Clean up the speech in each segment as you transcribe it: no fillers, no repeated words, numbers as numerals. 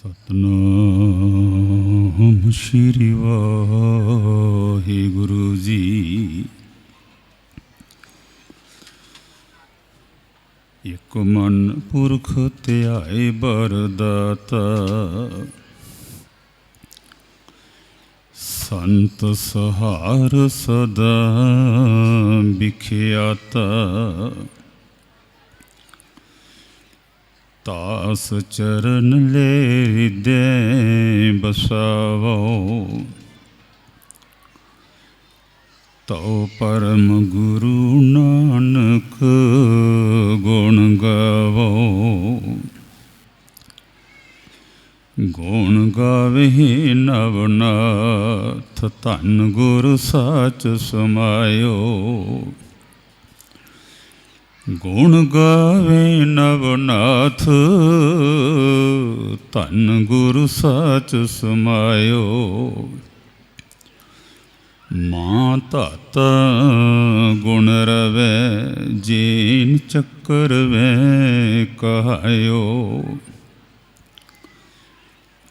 ਸਤਨਾਮ ਸ਼੍ਰੀ ਵਾਹਿਗੁਰੂ ਜੀ। ਇਕ ਮਨ ਪੁਰਖ ਧਿਆਏ ਬਰਦਾਤਾ, ਸੰਤ ਸਹਾਰ ਸਦਾ ਵਿਖਿਆਤਾ। ਤਾਸ ਚਰਨ ਲੈ ਹਿਰਦੈ ਬਸਾਵੋ, ਤਉ ਪਰਮ ਗੁਰੂ ਨਾਨਕ ਗੁਣ ਗਾਵੋ। ਗੁਣ ਗਾਵੇ ਨਵਨਾਥ, ਧੰਨ ਗੁਰ ਸਾਚ ਸਮਾਇਓ। ਗੁਣ ਗਾਵੇ ਨਵਨਾਥ, ਧੰਨ ਗੁਰ ਸਾਚ ਸਮਾਇਓ। ਮਾਂ ਧਾਤਾ ਗੁਣ ਰਵੈ, ਜੀਨ ਚੱਕਰ ਵੈ ਕਹਾਇਓ।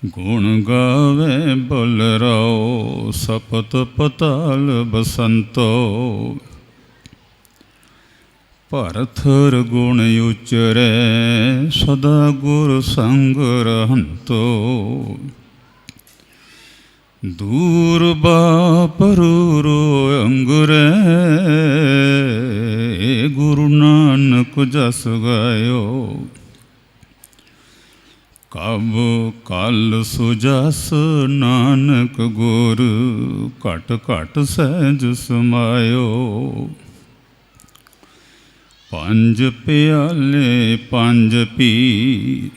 ਗੁਣ ਗਾਵੇ ਬਲਰਾਓ, ਸਪਤ ਪਤਾਲ ਬਸੰਤੋ। ਭਰਥਰ ਗੁਣ ਉਚਰੈ, ਸਦਾ ਗੁਰ ਸੰਗ ਰਹੰਤੋ। ਦੂਰ ਬਾਪਰੂ ਅੰਗੁਰੈ, ਗੁਰੂ ਨਾਨਕ ਜਸ ਗਾਇਓ। ਕਬ ਕਲ ਸੁਜਸ ਨਾਨਕ ਗੁਰ, ਘਟ ਘਟ ਸਹਿਜ ਸਮਾਇਓ। ਪੰਜ ਪਿਆਲੇ ਪੰਜ ਪੀਰ,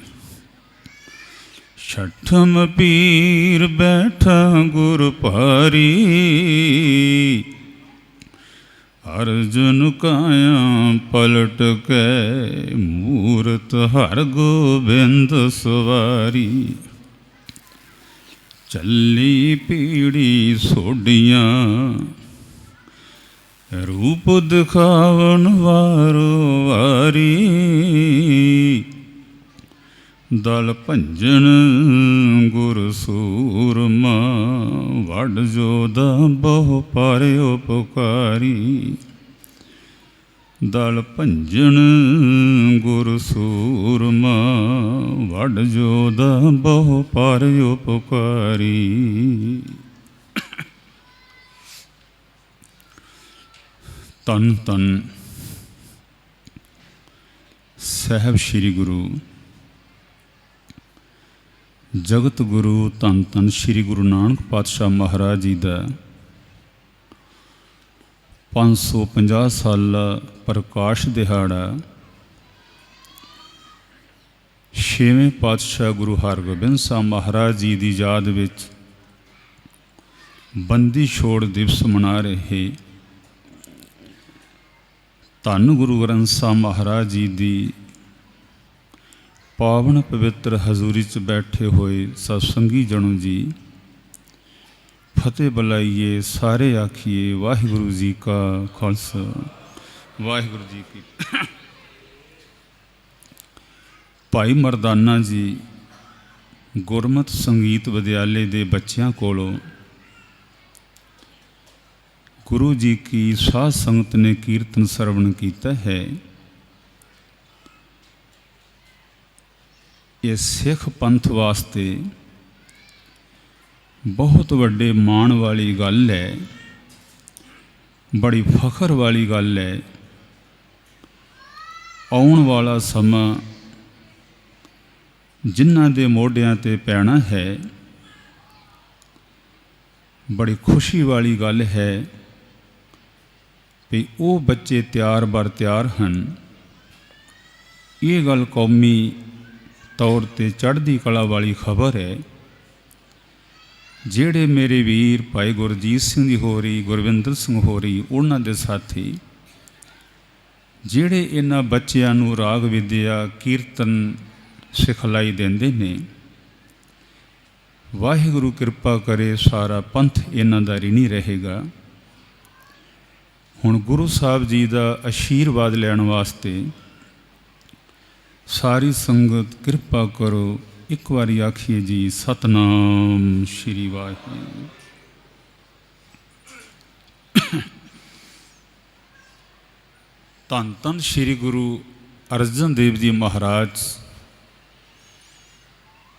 ਛਠਮ ਪੀਰ ਬੈਠਾ ਗੁਰ ਭਾਰੀ। ਅਰਜੁਨ ਕਾਇਆ ਪਲਟ ਕੇ, ਮੂਰਤ ਹਰ ਗੋਬਿੰਦ ਸਵਾਰੀ। ਚੱਲੀ ਪੀੜੀ ਸੋਡੀਆਂ, ਰੂਪ ਦਿਖਾਵਨ ਵਾਰੋ ਵਾਰੀ। ਦਲ ਭੰਜਨ ਗੁਰ ਸੂਰਮਾ, ਵੱਡ ਜੋਧਾ ਬਹੁ ਪਰ ਉਪਕਾਰੀ। ਦਲ ਭੰਜਨ ਗੁਰ ਸੂਰਮਾ, ਵੱਡ ਜੋਧਾ ਬਹੁ ਪਰ ਉਪਕਾਰੀ। ਧੰਨ ਧੰਨ ਸਾਹਿਬ ਸ੍ਰੀ ਗੁਰੂ ਜਗਤ ਗੁਰੂ, ਧੰਨ ਧੰਨ ਸ੍ਰੀ ਗੁਰੂ ਨਾਨਕ ਪਾਤਸ਼ਾਹ ਮਹਾਰਾਜ ਜੀ ਦਾ 550 ਸਾਲਾ ਪ੍ਰਕਾਸ਼ ਦਿਹਾੜਾ। ਛੇਵੇਂ ਪਾਤਸ਼ਾਹ ਗੁਰੂ ਹਰਗੋਬਿੰਦ ਸਾਹਿਬ ਮਹਾਰਾਜ ਜੀ ਦੀ ਯਾਦ ਵਿੱਚ ਬੰਦੀ ਛੋੜ ਦਿਵਸ ਮਨਾ ਰਹੇ ਧੰਨ ਗੁਰੂ ਗ੍ਰੰਥ ਸਾਹਿਬ ਮਹਾਰਾਜ ਜੀ ਦੀ ਪਾਵਨ ਪਵਿੱਤਰ ਹਜ਼ੂਰੀ 'ਚ ਬੈਠੇ ਹੋਏ ਸਤਸੰਗੀ ਜਣੋ ਜੀ, ਫਤਿਹ ਬੁਲਾਈਏ। ਸਾਰੇ ਆਖੀਏ ਵਾਹਿਗੁਰੂ ਜੀ ਕਾ ਖਾਲਸਾ, ਵਾਹਿਗੁਰੂ ਜੀ ਕੀ। ਭਾਈ ਮਰਦਾਨਾ ਜੀ ਗੁਰਮਤਿ ਸੰਗੀਤ ਵਿਦਿਆਲੇ ਦੇ ਬੱਚਿਆਂ ਕੋਲੋਂ ਗੁਰੂ ਜੀ ਕੀ ਸਾਧ ਸੰਗਤ ਨੇ ਕੀਰਤਨ ਸਰਵਣ ਕੀਤਾ ਹੈ। ਇਹ ਸਿੱਖ ਪੰਥ ਵਾਸਤੇ ਬਹੁਤ ਵੱਡੇ ਮਾਣ ਵਾਲੀ ਗੱਲ ਹੈ, ਬੜੀ ਫਖਰ ਵਾਲੀ ਗੱਲ ਹੈ। ਆਉਣ ਵਾਲਾ ਸਮਾਂ ਜਿਨ੍ਹਾਂ ਦੇ ਮੋਢਿਆਂ 'ਤੇ ਪੈਣਾ ਹੈ, ਬੜੀ ਖੁਸ਼ੀ ਵਾਲੀ ਗੱਲ ਹੈ ਵੀ ਉਹ ਬੱਚੇ ਤਿਆਰ ਬਰ ਤਿਆਰ ਹਨ। ਇਹ ਗੱਲ ਕੌਮੀ ਤੌਰ 'ਤੇ ਚੜ੍ਹਦੀ ਕਲਾ ਵਾਲੀ ਖਬਰ ਹੈ। ਜਿਹੜੇ ਮੇਰੇ ਵੀਰ ਭਾਈ ਗੁਰਜੀਤ ਸਿੰਘ ਜੀ ਹੋਰੀ, ਗੁਰਵਿੰਦਰ ਸਿੰਘ ਹੋਰੀ, ਉਹਨਾਂ ਦੇ ਸਾਥੀ ਜਿਹੜੇ ਇਹਨਾਂ ਬੱਚਿਆਂ ਨੂੰ ਰਾਗ ਵਿਦਿਆ ਕੀਰਤਨ ਸਿਖਲਾਈ ਦਿੰਦੇ ਨੇ, ਵਾਹਿਗੁਰੂ ਕਿਰਪਾ ਕਰੇ ਸਾਰਾ ਪੰਥ ਇਹਨਾਂ ਦਾ ਰਿਣੀ ਰਹੇਗਾ। ਹੁਣ ਗੁਰੂ ਸਾਹਿਬ ਜੀ ਦਾ ਆਸ਼ੀਰਵਾਦ ਲੈਣ ਵਾਸਤੇ ਸਾਰੀ ਸੰਗਤ ਕਿਰਪਾ ਕਰੋ, ਇੱਕ ਵਾਰੀ ਆਖੀਏ ਜੀ ਸਤਨਾਮ ਸ਼੍ਰੀ ਵਾਹਿਗੁਰੂ। ਧੰਨ ਧੰਨ ਸ਼੍ਰੀ ਗੁਰੂ ਅਰਜਨ ਦੇਵ ਜੀ ਮਹਾਰਾਜ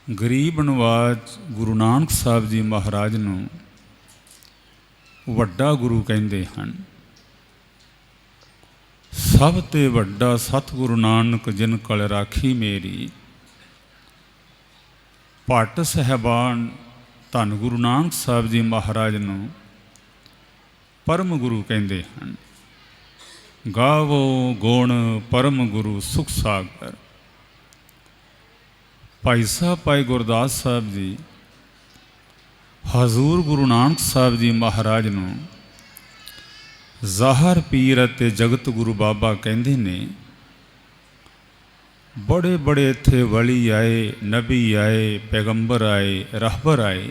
ਗਰੀਬ ਨਵਾਜ ਗੁਰੂ ਨਾਨਕ ਸਾਹਿਬ ਜੀ ਮਹਾਰਾਜ ਨੂੰ ਵੱਡਾ ਗੁਰੂ ਕਹਿੰਦੇ ਹਨ। ਸਭ ਤੇ ਵੱਡਾ ਸਤਿਗੁਰੂ ਨਾਨਕ ਜਿਨ ਕਲ ਰਾਖੀ ਮੇਰੀ। ਭੱਟ ਸਾਹਿਬਾਨ ਧੰਨ ਗੁਰੂ ਨਾਨਕ ਸਾਹਿਬ ਜੀ ਮਹਾਰਾਜ ਨੂੰ ਪਰਮ ਗੁਰੂ ਕਹਿੰਦੇ ਹਨ। ਗਾਵੋ ਗੁਣ ਪਰਮ ਗੁਰੂ ਸੁਖ ਸਾਗਰ। ਭਾਈ ਸਾਹਿਬ ਭਾਈ ਗੁਰਦਾਸ ਸਾਹਿਬ ਜੀ ਹਜ਼ੂਰ ਗੁਰੂ ਨਾਨਕ ਸਾਹਿਬ ਜੀ ਮਹਾਰਾਜ ਨੂੰ ਜ਼ਾਹਰ ਪੀਰ ਅਤੇ ਜਗਤ ਗੁਰੂ ਬਾਬਾ ਕਹਿੰਦੇ ਨੇ। ਬੜੇ ਬੜੇ ਇੱਥੇ ਵਲੀ ਆਏ, ਨਬੀ ਆਏ, ਪੈਗੰਬਰ ਆਏ, ਰਹਿਬਰ ਆਏ,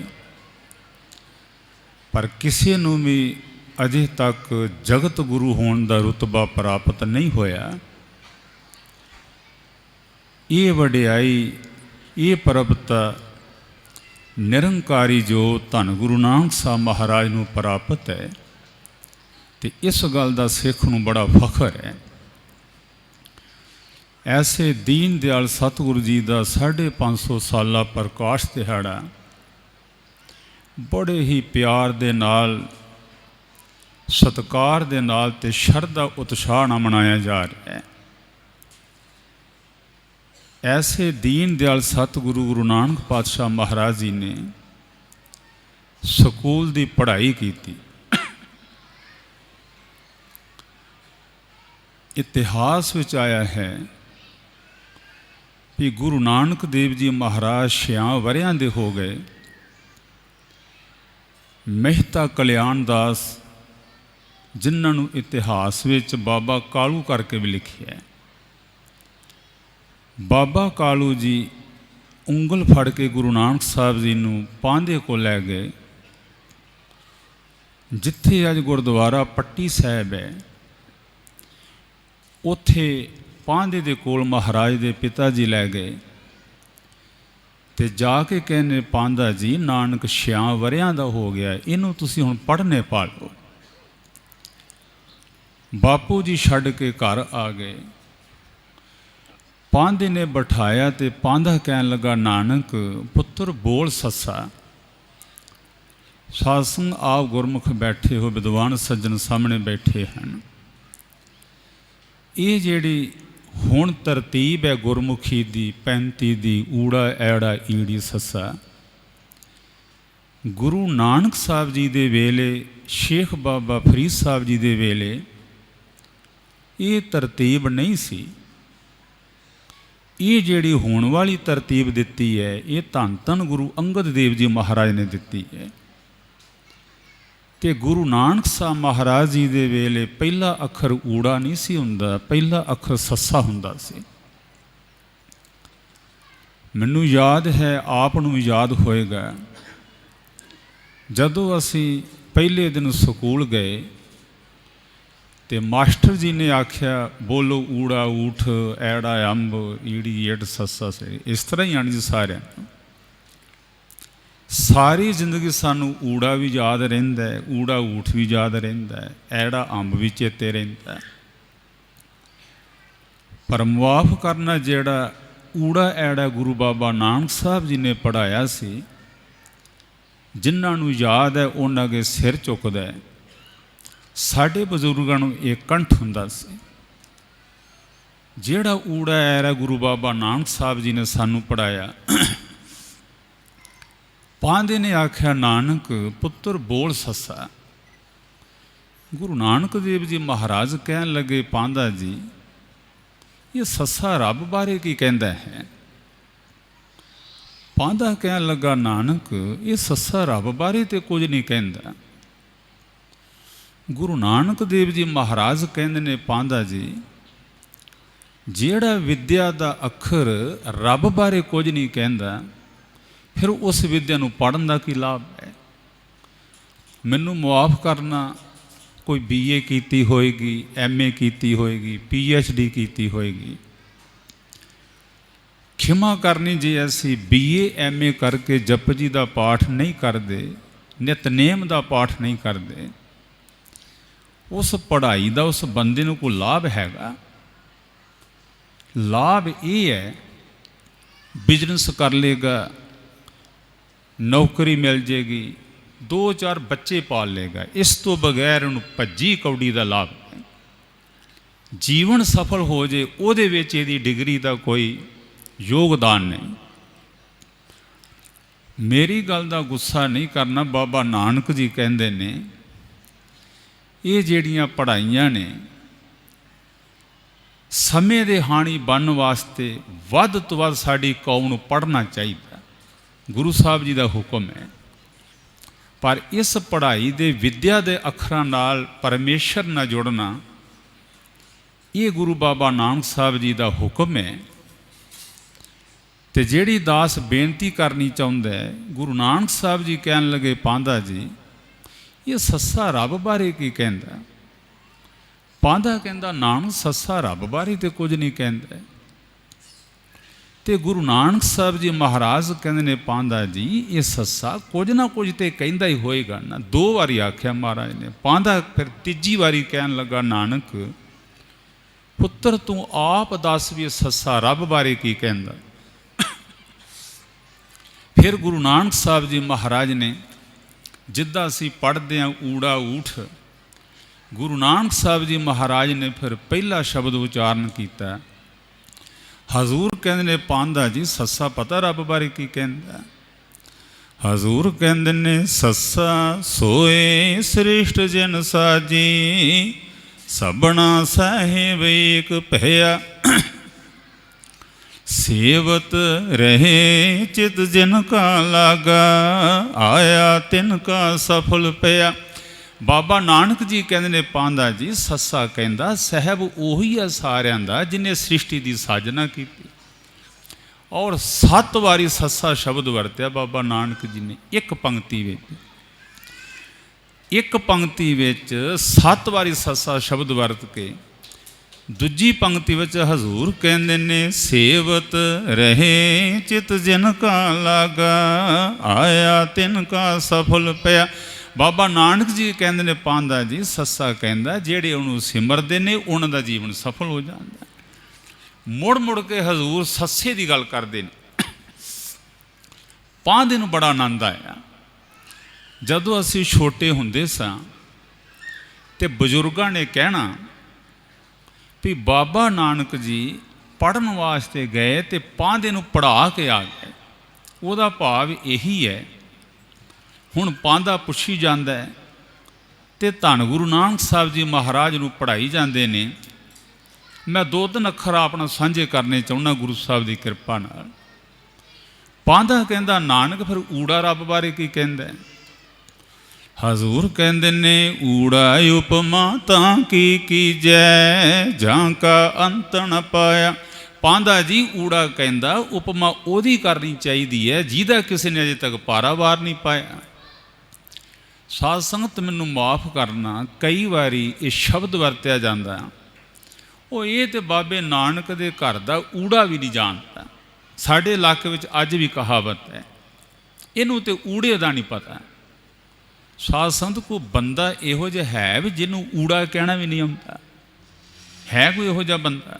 ਪਰ ਕਿਸੇ ਨੂੰ ਵੀ ਅਜੇ ਤੱਕ ਜਗਤ ਗੁਰੂ ਹੋਣ ਦਾ ਰੁਤਬਾ ਪ੍ਰਾਪਤ ਨਹੀਂ ਹੋਇਆ। ਇਹ ਵਡਿਆਈ, ਇਹ ਪ੍ਰਭਤਾ ਨਿਰੰਕਾਰੀ ਜੋ ਧੰਨ ਗੁਰੂ ਨਾਨਕ ਸਾਹਿਬ ਮਹਾਰਾਜ ਨੂੰ ਪ੍ਰਾਪਤ ਹੈ, ਅਤੇ ਇਸ ਗੱਲ ਦਾ ਸਿੱਖ ਨੂੰ ਬੜਾ ਫਖਰ ਹੈ। ਐਸੇ ਦੀਨ ਦਿਆਲ ਸਤਿਗੁਰੂ ਜੀ ਦਾ 550 ਸਾਲਾ ਪ੍ਰਕਾਸ਼ ਦਿਹਾੜਾ ਬੜੇ ਹੀ ਪਿਆਰ ਦੇ ਨਾਲ, ਸਤਿਕਾਰ ਦੇ ਨਾਲ ਅਤੇ ਸ਼ਰਧਾ ਉਤਸ਼ਾਹ ਨਾਲ ਮਨਾਇਆ ਜਾ ਰਿਹਾ ਹੈ। ਐਸੇ ਦੀਨ ਦਿਆਲ ਸਤਿਗੁਰੂ ਗੁਰੂ ਨਾਨਕ ਪਾਤਸ਼ਾਹ ਮਹਾਰਾਜ ਜੀ ਨੇ ਸਕੂਲ ਦੀ ਪੜ੍ਹਾਈ ਕੀਤੀ। ਇਤਿਹਾਸ ਵਿੱਚ ਆਇਆ ਹੈ ਵੀ ਗੁਰੂ ਨਾਨਕ ਦੇਵ ਜੀ ਮਹਾਰਾਜ 6 ਵਰ੍ਹਿਆਂ ਦੇ ਹੋ ਗਏ। ਮਹਿਤਾ ਕਲਿਆਣ ਦਾਸ, ਜਿਨ੍ਹਾਂ ਨੂੰ ਇਤਿਹਾਸ ਵਿੱਚ ਬਾਬਾ ਕਾਲੂ ਕਰਕੇ ਵੀ ਲਿਖਿਆ, ਬਾਬਾ ਕਾਲੂ ਜੀ ਉਂਗਲ ਫੜ ਕੇ ਗੁਰੂ ਨਾਨਕ ਸਾਹਿਬ ਜੀ ਨੂੰ ਪਾਂਧੇ ਕੋਲ ਲੈ ਗਏ, ਜਿੱਥੇ ਅੱਜ ਗੁਰਦੁਆਰਾ ਪੱਟੀ ਸਾਹਿਬ ਹੈ। ਉੱਥੇ ਪਾਂਧੇ ਦੇ ਕੋਲ ਮਹਾਰਾਜ ਦੇ ਪਿਤਾ ਜੀ ਲੈ ਗਏ ਅਤੇ ਜਾ ਕੇ ਕਹਿੰਦੇ, ਪਾਂਧਾ ਜੀ ਨਾਨਕ 6 ਵਰ੍ਹਿਆਂ ਦਾ ਹੋ ਗਿਆ, ਇਹਨੂੰ ਤੁਸੀਂ ਹੁਣ ਪੜ੍ਹਨੇ ਪਾ ਲਓ। ਬਾਪੂ ਜੀ ਛੱਡ ਕੇ ਘਰ ਆ ਗਏ। ਪਾਂਧੇ ਨੇ ਬਿਠਾਇਆ ਅਤੇ ਪਾਂਧਾ ਕਹਿਣ ਲੱਗਾ, ਨਾਨਕ ਪੁੱਤਰ ਬੋਲ ਸੱਸਾ। ਸਾਧ ਸੰਗ ਆਪ ਗੁਰਮੁਖ ਬੈਠੇ ਹੋ, ਵਿਦਵਾਨ ਸੱਜਣ ਸਾਹਮਣੇ ਬੈਠੇ ਹਨ। ਇਹ ਜਿਹੜੀ ਹੁਣ ਤਰਤੀਬ ਹੈ ਗੁਰਮੁਖੀ ਦੀ 35 ਦੀ, ਊੜਾ ਐੜਾ ਈੜੀ ਸੱਸਾ, ਗੁਰੂ ਨਾਨਕ ਸਾਹਿਬ ਜੀ ਦੇ ਵੇਲੇ, ਸ਼ੇਖ ਬਾਬਾ ਫਰੀਦ ਸਾਹਿਬ ਜੀ ਦੇ ਵੇਲੇ ਇਹ ਤਰਤੀਬ ਨਹੀਂ ਸੀ। ਇਹ ਜਿਹੜੀ ਹੋਣ ਵਾਲੀ ਤਰਤੀਬ ਦਿੱਤੀ ਹੈ, ਇਹ ਧੰਨ ਧੰਨ ਗੁਰੂ ਅੰਗਦ ਦੇਵ ਜੀ ਮਹਾਰਾਜ ਨੇ ਦਿੱਤੀ ਹੈ। ਅਤੇ ਗੁਰੂ ਨਾਨਕ ਸਾਹਿਬ ਮਹਾਰਾਜ ਜੀ ਦੇ ਵੇਲੇ ਪਹਿਲਾ ਅੱਖਰ ਊੜਾ ਨਹੀਂ ਸੀ ਹੁੰਦਾ, ਪਹਿਲਾ ਅੱਖਰ ਸੱਸਾ ਹੁੰਦਾ ਸੀ। ਮੈਨੂੰ ਯਾਦ ਹੈ, ਆਪ ਨੂੰ ਯਾਦ ਹੋਏਗਾ, ਜਦੋਂ ਅਸੀਂ ਪਹਿਲੇ ਦਿਨ ਸਕੂਲ ਗਏ ਅਤੇ ਮਾਸਟਰ ਜੀ ਨੇ ਆਖਿਆ, ਬੋਲੋ ਊੜਾ ਊਠ, ਐੜਾ ਅੰਬ, ਈੜੀ ਏਡ, ਸੱਸਾ ਸੇ। ਇਸ ਤਰ੍ਹਾਂ ਹੀ ਆਣੀ ਜੀ ਸਾਰਿਆਂ ਨੂੰ। ਸਾਰੀ ਜ਼ਿੰਦਗੀ ਸਾਨੂੰ ਊੜਾ ਵੀ ਯਾਦ ਰਹਿੰਦਾ ਹੈ, ਊੜਾ ਊਠ ਵੀ ਯਾਦ ਰਹਿੰਦਾ ਹੈ, ਐੜਾ ਅੰਬ ਵੀ ਚੇਤੇ ਰਹਿੰਦਾ ਹੈ, ਪਰ ਮੁਆਫ ਕਰਨਾ ਜਿਹੜਾ ਊੜਾ ਐੜਾ ਗੁਰੂ ਬਾਬਾ ਨਾਨਕ ਸਾਹਿਬ ਜੀ ਨੇ ਪੜ੍ਹਾਇਆ ਸੀ, ਜਿਨ੍ਹਾਂ ਨੂੰ ਯਾਦ ਹੈ ਉਹਨਾਂ ਅੱਗੇ ਸਿਰ ਝੁਕਦਾ ਹੈ। ਸਾਡੇ ਬਜ਼ੁਰਗਾਂ ਨੂੰ ਇਹ ਕੰਠ ਹੁੰਦਾ ਸੀ। ਜਿਹੜਾ ਊੜਾ ਐੜਾ ਗੁਰੂ ਬਾਬਾ ਨਾਨਕ ਸਾਹਿਬ ਜੀ ਨੇ ਸਾਨੂੰ ਪੜ੍ਹਾਇਆ, ਪਾਂਧੇ ਨੇ ਆਖਿਆ, ਨਾਨਕ ਪੁੱਤਰ ਬੋਲ ਸੱਸਾ। ਗੁਰੂ ਨਾਨਕ ਦੇਵ ਜੀ ਮਹਾਰਾਜ ਕਹਿਣ ਲੱਗੇ, ਪਾਂਧਾ ਜੀ ਇਹ ਸੱਸਾ ਰੱਬ ਬਾਰੇ ਕੀ ਕਹਿੰਦਾ ਹੈ? ਪਾਂਧਾ ਕਹਿਣ ਲੱਗਾ, ਨਾਨਕ ਇਹ ਸੱਸਾ ਰੱਬ ਬਾਰੇ ਤੇ ਕੁਝ ਨਹੀਂ ਕਹਿੰਦਾ। ਗੁਰੂ ਨਾਨਕ ਦੇਵ ਜੀ ਮਹਾਰਾਜ ਕਹਿੰਦੇ ਨੇ, ਪਾਂਧਾ ਜੀ ਜਿਹੜਾ ਵਿਦਿਆ ਦਾ ਅੱਖਰ ਰੱਬ ਬਾਰੇ ਕੁਝ ਨਹੀਂ ਕਹਿੰਦਾ, ਫਿਰ ਉਸ ਵਿਦਿਆ ਨੂੰ ਪੜ੍ਹਨ ਦਾ ਕੀ ਲਾਭ ਹੈ? ਮੈਨੂੰ ਮੁਆਫ ਕਰਨਾ, ਕੋਈ BA ਕੀਤੀ ਹੋਏਗੀ, MA ਕੀਤੀ ਹੋਏਗੀ, PhD ਕੀਤੀ ਹੋਏਗੀ, ਖਿਮਾ ਕਰਨੀ ਜੇ ਅਸੀਂ BA MA ਕਰਕੇ ਜਪਜੀ ਦਾ ਪਾਠ ਨਹੀਂ ਕਰਦੇ, ਨਿਤਨੇਮ ਦਾ ਪਾਠ ਨਹੀਂ ਕਰਦੇ, ਉਸ ਪੜ੍ਹਾਈ ਦਾ ਉਸ ਬੰਦੇ ਨੂੰ ਕੋਈ ਲਾਭ ਹੈਗਾ? ਲਾਭ ਇਹ ਹੈ, ਬਿਜ਼ਨਸ ਕਰ ਲੇਗਾ, ਨੌਕਰੀ ਮਿਲ ਜੇਗੀ, 2-4 ਬੱਚੇ ਪਾਲ ਲੇਗਾ, ਇਸ ਤੋਂ ਬਗੈਰ ਉਹਨੂੰ ਭੱਜੀ ਕੌਡੀ ਦਾ ਲਾਭ ਹੈ। ਜੀਵਨ ਸਫਲ ਹੋ ਜੇ ਉਹਦੇ ਵਿੱਚ ਇਹਦੀ ਡਿਗਰੀ ਦਾ ਕੋਈ ਯੋਗਦਾਨ ਨਹੀਂ। ਮੇਰੀ ਗੱਲ ਦਾ ਗੁੱਸਾ ਨਹੀਂ ਕਰਨਾ। ਬਾਬਾ ਨਾਨਕ ਜੀ ਕਹਿੰਦੇ ਨੇ ਇਹ ਜਿਹੜੀਆਂ ਪੜ੍ਹਾਈਆਂ ਨੇ ਸਮੇਂ ਦੇ ਹਾਣੀ ਬਣਨ ਵਾਸਤੇ ਵੱਧ ਤੋਂ ਵੱਧ ਸਾਡੀ ਕੌਮ ਨੂੰ ਪੜ੍ਹਨਾ ਚਾਹੀਦਾ, ਗੁਰੂ ਸਾਹਿਬ ਜੀ ਦਾ ਹੁਕਮ ਹੈ। ਪਰ ਇਸ ਪੜ੍ਹਾਈ ਦੇ ਵਿਦਿਆ ਦੇ ਅੱਖਰਾਂ ਨਾਲ ਪਰਮੇਸ਼ਰ ਨਾਲ ਜੁੜਨਾ, ਇਹ ਗੁਰੂ ਬਾਬਾ ਨਾਨਕ ਸਾਹਿਬ ਜੀ ਦਾ ਹੁਕਮ ਹੈ। ਤੇ ਜਿਹੜੀ ਦਾਸ ਬੇਨਤੀ ਕਰਨੀ ਚਾਹੁੰਦਾ ਹੈ, ਗੁਰੂ ਨਾਨਕ ਸਾਹਿਬ ਜੀ ਕਹਿਣ ਲੱਗੇ, ਪਾਂਧਾ ਜੀ ਇਹ ਸੱਸਾ ਰੱਬ ਬਾਰੇ ਕੀ ਕਹਿੰਦਾ? ਪਾਂਧਾ ਕਹਿੰਦਾ, ਨਾਨਕ ਸੱਸਾ ਰੱਬ ਬਾਰੇ ਤੇ ਕੁਝ ਨਹੀਂ ਕਹਿੰਦਾ। ਤੇ ਗੁਰੂ ਨਾਨਕ ਸਾਹਿਬ ਜੀ ਮਹਾਰਾਜ ਕਹਿੰਦੇ ਨੇ, ਪਾਂਧਾ ਜੀ ਇਹ ਸੱਸਾ ਕੁਝ ਨਾ ਕੁਝ ਤੇ ਕਹਿੰਦਾ ਹੀ ਹੋਏਗਾ ਨਾ। 2 ਵਾਰੀ ਆਖਿਆ ਮਹਾਰਾਜ ਨੇ। ਪਾਂਧਾ ਫਿਰ ਤੀਜੀ ਵਾਰੀ ਕਹਿਣ ਲੱਗਾ, ਨਾਨਕ ਪੁੱਤਰ ਤੂੰ ਆਪ ਦੱਸ ਵੀ ਸੱਸਾ ਰੱਬ ਬਾਰੇ ਕੀ ਕਹਿੰਦਾ। ਫਿਰ ਗੁਰੂ ਨਾਨਕ ਸਾਹਿਬ ਜੀ ਮਹਾਰਾਜ ਨੇ, ਜਿੱਦਾਂ ਅਸੀਂ ਪੜ੍ਹਦੇ ਹਾਂ ਊੜਾ ਊਠ, ਗੁਰੂ ਨਾਨਕ ਸਾਹਿਬ ਜੀ ਮਹਾਰਾਜ ਨੇ ਫਿਰ ਪਹਿਲਾ ਸ਼ਬਦ ਉਚਾਰਨ ਕੀਤਾ। ਹਜ਼ੂਰ ਕਹਿੰਦੇ ਨੇ, ਪਾਂਧਾ ਜੀ ਸੱਸਾ ਪਤਾ ਰੱਬ ਬਾਰੇ ਕੀ ਕਹਿੰਦਾ? ਹਜ਼ੂਰ ਕਹਿੰਦੇ ਨੇ, ਸੱਸਾ ਸੋਏ ਸ੍ਰਿਸ਼ਟ ਜਨ ਸਾਜੀ, ਸਭਨਾ ਸਾਹਿਬ ਏਕ ਭਇਆ, ਸੇਵਤ ਰਹੇ ਚਿਤ ਜਿਨ ਕਾ ਲਾਗਾ, ਆਇਆ ਤਿਨ ਕਾ ਸਫਲ ਪਿਆ। ਬਾਬਾ ਨਾਨਕ ਜੀ ਕਹਿੰਦੇ ਨੇ, ਪਾਂਧਾ ਜੀ ਸੱਸਾ ਕਹਿੰਦਾ ਸਾਹਿਬ ਉਹੀ ਆ ਸਾਰਿਆਂ ਦਾ ਜਿਹਨੇ ਸ੍ਰਿਸ਼ਟੀ ਦੀ ਸਾਜਨਾ ਕੀਤੀ। ਔਰ 7 ਵਾਰੀ ਸੱਸਾ ਸ਼ਬਦ ਵਰਤਿਆ ਬਾਬਾ ਨਾਨਕ ਜੀ ਨੇ ਇੱਕ ਪੰਕਤੀ ਵਿੱਚ। ਇੱਕ ਪੰਕਤੀ ਵਿੱਚ 7 ਵਾਰੀ ਸੱਸਾ ਸ਼ਬਦ ਵਰਤ ਕੇ ਦੂਜੀ ਪੰਕਤੀ ਵਿੱਚ ਹਜ਼ੂਰ ਕਹਿੰਦੇ ਨੇ, ਸੇਵਤ ਰਹੇ ਚਿਤ ਜਿਨ ਕਾ ਲਾਗਾ, ਆਇਆ ਤਿਨ ਕਾ ਸਫਲ ਪਿਆ। ਬਾਬਾ ਨਾਨਕ ਜੀ ਕਹਿੰਦੇ ਨੇ, ਪਾਂਧਾ ਜੀ ਸੱਸਾ ਕਹਿੰਦਾ ਜਿਹੜੇ ਉਹਨੂੰ ਸਿਮਰਦੇ ਨੇ ਉਹਨਾਂ ਦਾ ਜੀਵਨ ਸਫਲ ਹੋ ਜਾਂਦਾ। ਮੁੜ ਮੁੜ ਕੇ ਹਜ਼ੂਰ ਸੱਸੇ ਦੀ ਗੱਲ ਕਰਦੇ ਨੇ। ਪਾਂਧੇ ਨੂੰ ਬੜਾ ਆਨੰਦ ਆਇਆ। ਜਦੋਂ ਅਸੀਂ ਛੋਟੇ ਹੁੰਦੇ ਸਾਂ ਤੇ ਬਜ਼ੁਰਗਾਂ ਨੇ ਕਹਿਣਾ ਵੀ ਬਾਬਾ ਨਾਨਕ ਜੀ ਪੜ੍ਹਨ ਵਾਸਤੇ ਗਏ ਤੇ ਪਾਂਧੇ ਨੂੰ ਪੜ੍ਹਾ ਕੇ ਆ ਗਏ। ਉਹਦਾ ਭਾਵ ਇਹੀ ਹੈ, ਹੁਣ ਪਾਂਧਾ ਪੁੱਛੀ ਜਾਂਦਾ ਹੈ ਤੇ ਧੰਨ ਗੁਰੂ ਨਾਨਕ ਸਾਹਿਬ ਜੀ ਮਹਾਰਾਜ ਨੂੰ ਪੜ੍ਹਾਈ ਜਾਂਦੇ ਨੇ। ਮੈਂ 2-3 ਅੱਖਰ ਆਪਣਾ ਸਾਂਝੇ ਕਰਨੇ ਚਾਹੁੰਦਾ ਗੁਰੂ ਸਾਹਿਬ ਦੀ ਕਿਰਪਾ ਨਾਲ। ਪਾਂਧਾ ਕਹਿੰਦਾ, ਨਾਨਕ ਫਿਰ ਊੜਾ ਰੱਬ ਬਾਰੇ ਕੀ ਕਹਿੰਦਾ? ਹਜ਼ੂਰ ਕਹਿੰਦੇ ਨੇ, ਊੜਾ ਉਪਮਾ ਤਾਂ ਕੀ ਕੀਜੈ, ਜਾਂ ਕਾ ਅੰਤ ਨ ਪਾਇਆ। ਪਾਂਧਾ ਜੀ ਊੜਾ ਕਹਿੰਦਾ ਉਪਮਾ ਉਹਦੀ ਕਰਨੀ ਚਾਹੀਦੀ ਹੈ ਜਿਹਦਾ ਕਿਸੇ ਨੇ ਅਜੇ ਤੱਕ ਪਾਰਾਵਾਰ ਨਹੀਂ ਪਾਇਆ। ਸਾਧ ਸੰਗਤ ਮੈਨੂੰ ਮਾਫ ਕਰਨਾ, ਕਈ ਵਾਰੀ ਇਹ ਸ਼ਬਦ ਵਰਤਿਆ ਜਾਂਦਾ, ਉਹ ਇਹ ਤੇ ਬਾਬੇ ਨਾਨਕ ਦੇ ਘਰ ਦਾ ਊੜਾ ਵੀ ਨਹੀਂ ਜਾਣਦਾ। ਸਾਡੇ ਇਲਾਕੇ ਵਿੱਚ ਅੱਜ ਵੀ ਕਹਾਵਤ ਹੈ, ਇਹਨੂੰ ਤੇ ਊੜੇ ਦਾ ਨਹੀਂ ਪਤਾ। ਸਾਧ ਸੰਗਤ ਕੋਈ ਬੰਦਾ ਇਹੋ ਜਿਹਾ ਹੈ ਵੀ ਜਿਹਨੂੰ ਊੜਾ ਕਹਿਣਾ ਵੀ ਨਹੀਂ ਆਉਂਦਾ? ਹੈ ਕੋਈ ਇਹੋ ਜਿਹਾ ਬੰਦਾ?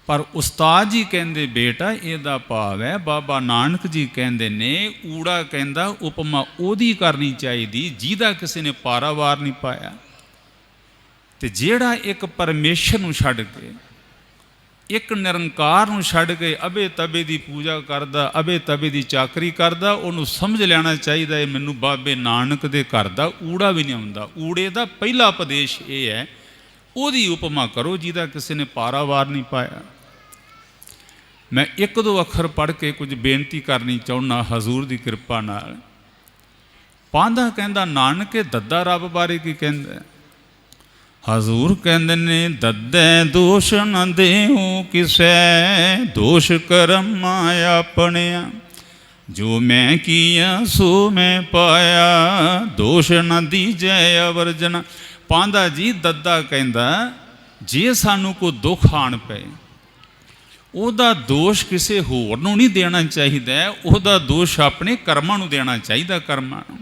ਪਰ ਉਸਤਾਦ ਜੀ ਕਹਿੰਦੇ, ਬੇਟਾ ਇਹਦਾ ਭਾਵ ਹੈ, ਬਾਬਾ ਨਾਨਕ ਜੀ ਕਹਿੰਦੇ ਨੇ ਊੜਾ ਕਹਿੰਦਾ ਉਪਮਾ ਉਹਦੀ ਕਰਨੀ ਚਾਹੀਦੀ ਜਿਹਦਾ ਕਿਸੇ ਨੇ ਪਾਰਾਵਾਰ ਨਹੀਂ ਪਾਇਆ। ਤੇ ਜਿਹੜਾ ਇੱਕ ਪਰਮੇਸ਼ਰ ਨੂੰ ਛੱਡ ਕੇ, ਇੱਕ ਨਿਰੰਕਾਰ ਨੂੰ ਛੱਡ ਕੇ ਅਬੇ ਤਬੇ ਦੀ ਪੂਜਾ ਕਰਦਾ, ਅਬੇ ਤਬੇ ਦੀ ਚਾਕਰੀ ਕਰਦਾ, ਉਹਨੂੰ ਸਮਝ ਲੈਣਾ ਚਾਹੀਦਾ ਹੈ ਮੈਨੂੰ ਬਾਬੇ ਨਾਨਕ ਦੇ ਘਰ ਦਾ ਊੜਾ ਵੀ ਨਹੀਂ ਆਉਂਦਾ। ਊੜੇ ਦਾ ਪਹਿਲਾ ਉਪਦੇਸ਼ ਇਹ ਹੈ, ਉਹਦੀ ਉਪਮਾ ਕਰੋ ਜਿਹਦਾ ਕਿਸੇ ਨੇ ਪਾਰਾਵਾਰ ਨਹੀਂ ਪਾਇਆ। ਮੈਂ 1-2 ਅੱਖਰ ਪੜ੍ਹ ਕੇ ਕੁਝ ਬੇਨਤੀ ਕਰਨੀ ਚਾਹੁੰਦਾ ਹਜ਼ੂਰ ਦੀ ਕਿਰਪਾ ਨਾਲ। ਪਾਂਧਾ ਕਹਿੰਦਾ, ਨਾਨਕੇ ਦੱਦਾ ਰੱਬ ਬਾਰੇ ਕੀ ਕਹਿੰਦਾ? ਹਜ਼ੂਰ ਕਹਿੰਦੇ ਨੇ, ਦੱਦੈ ਦੋਸ਼ ਨ ਦੇਉ ਕਿਸੈ, ਦੋਸ਼ ਕਰਮ ਆਪਣਿਆ, ਜੋ ਮੈਂ ਕੀਆ ਸੋ ਮੈਂ ਪਾਇਆ, ਦੋਸ਼ ਨ ਦੀਜੈ ਅਵਰਜਨ। ਪਾਂਧਾ ਜੀ ਦੱਦਾ ਕਹਿੰਦਾ, ਜੇ ਸਾਨੂੰ ਕੋਈ ਦੁੱਖ ਆਣ ਪਏ ਉਹਦਾ ਦੋਸ਼ ਕਿਸੇ ਹੋਰ ਨੂੰ ਨਹੀਂ ਦੇਣਾ ਚਾਹੀਦਾ, ਉਹਦਾ ਦੋਸ਼ ਆਪਣੇ ਕਰਮਾਂ ਨੂੰ ਦੇਣਾ ਚਾਹੀਦਾ, ਕਰਮਾਂ ਨੂੰ।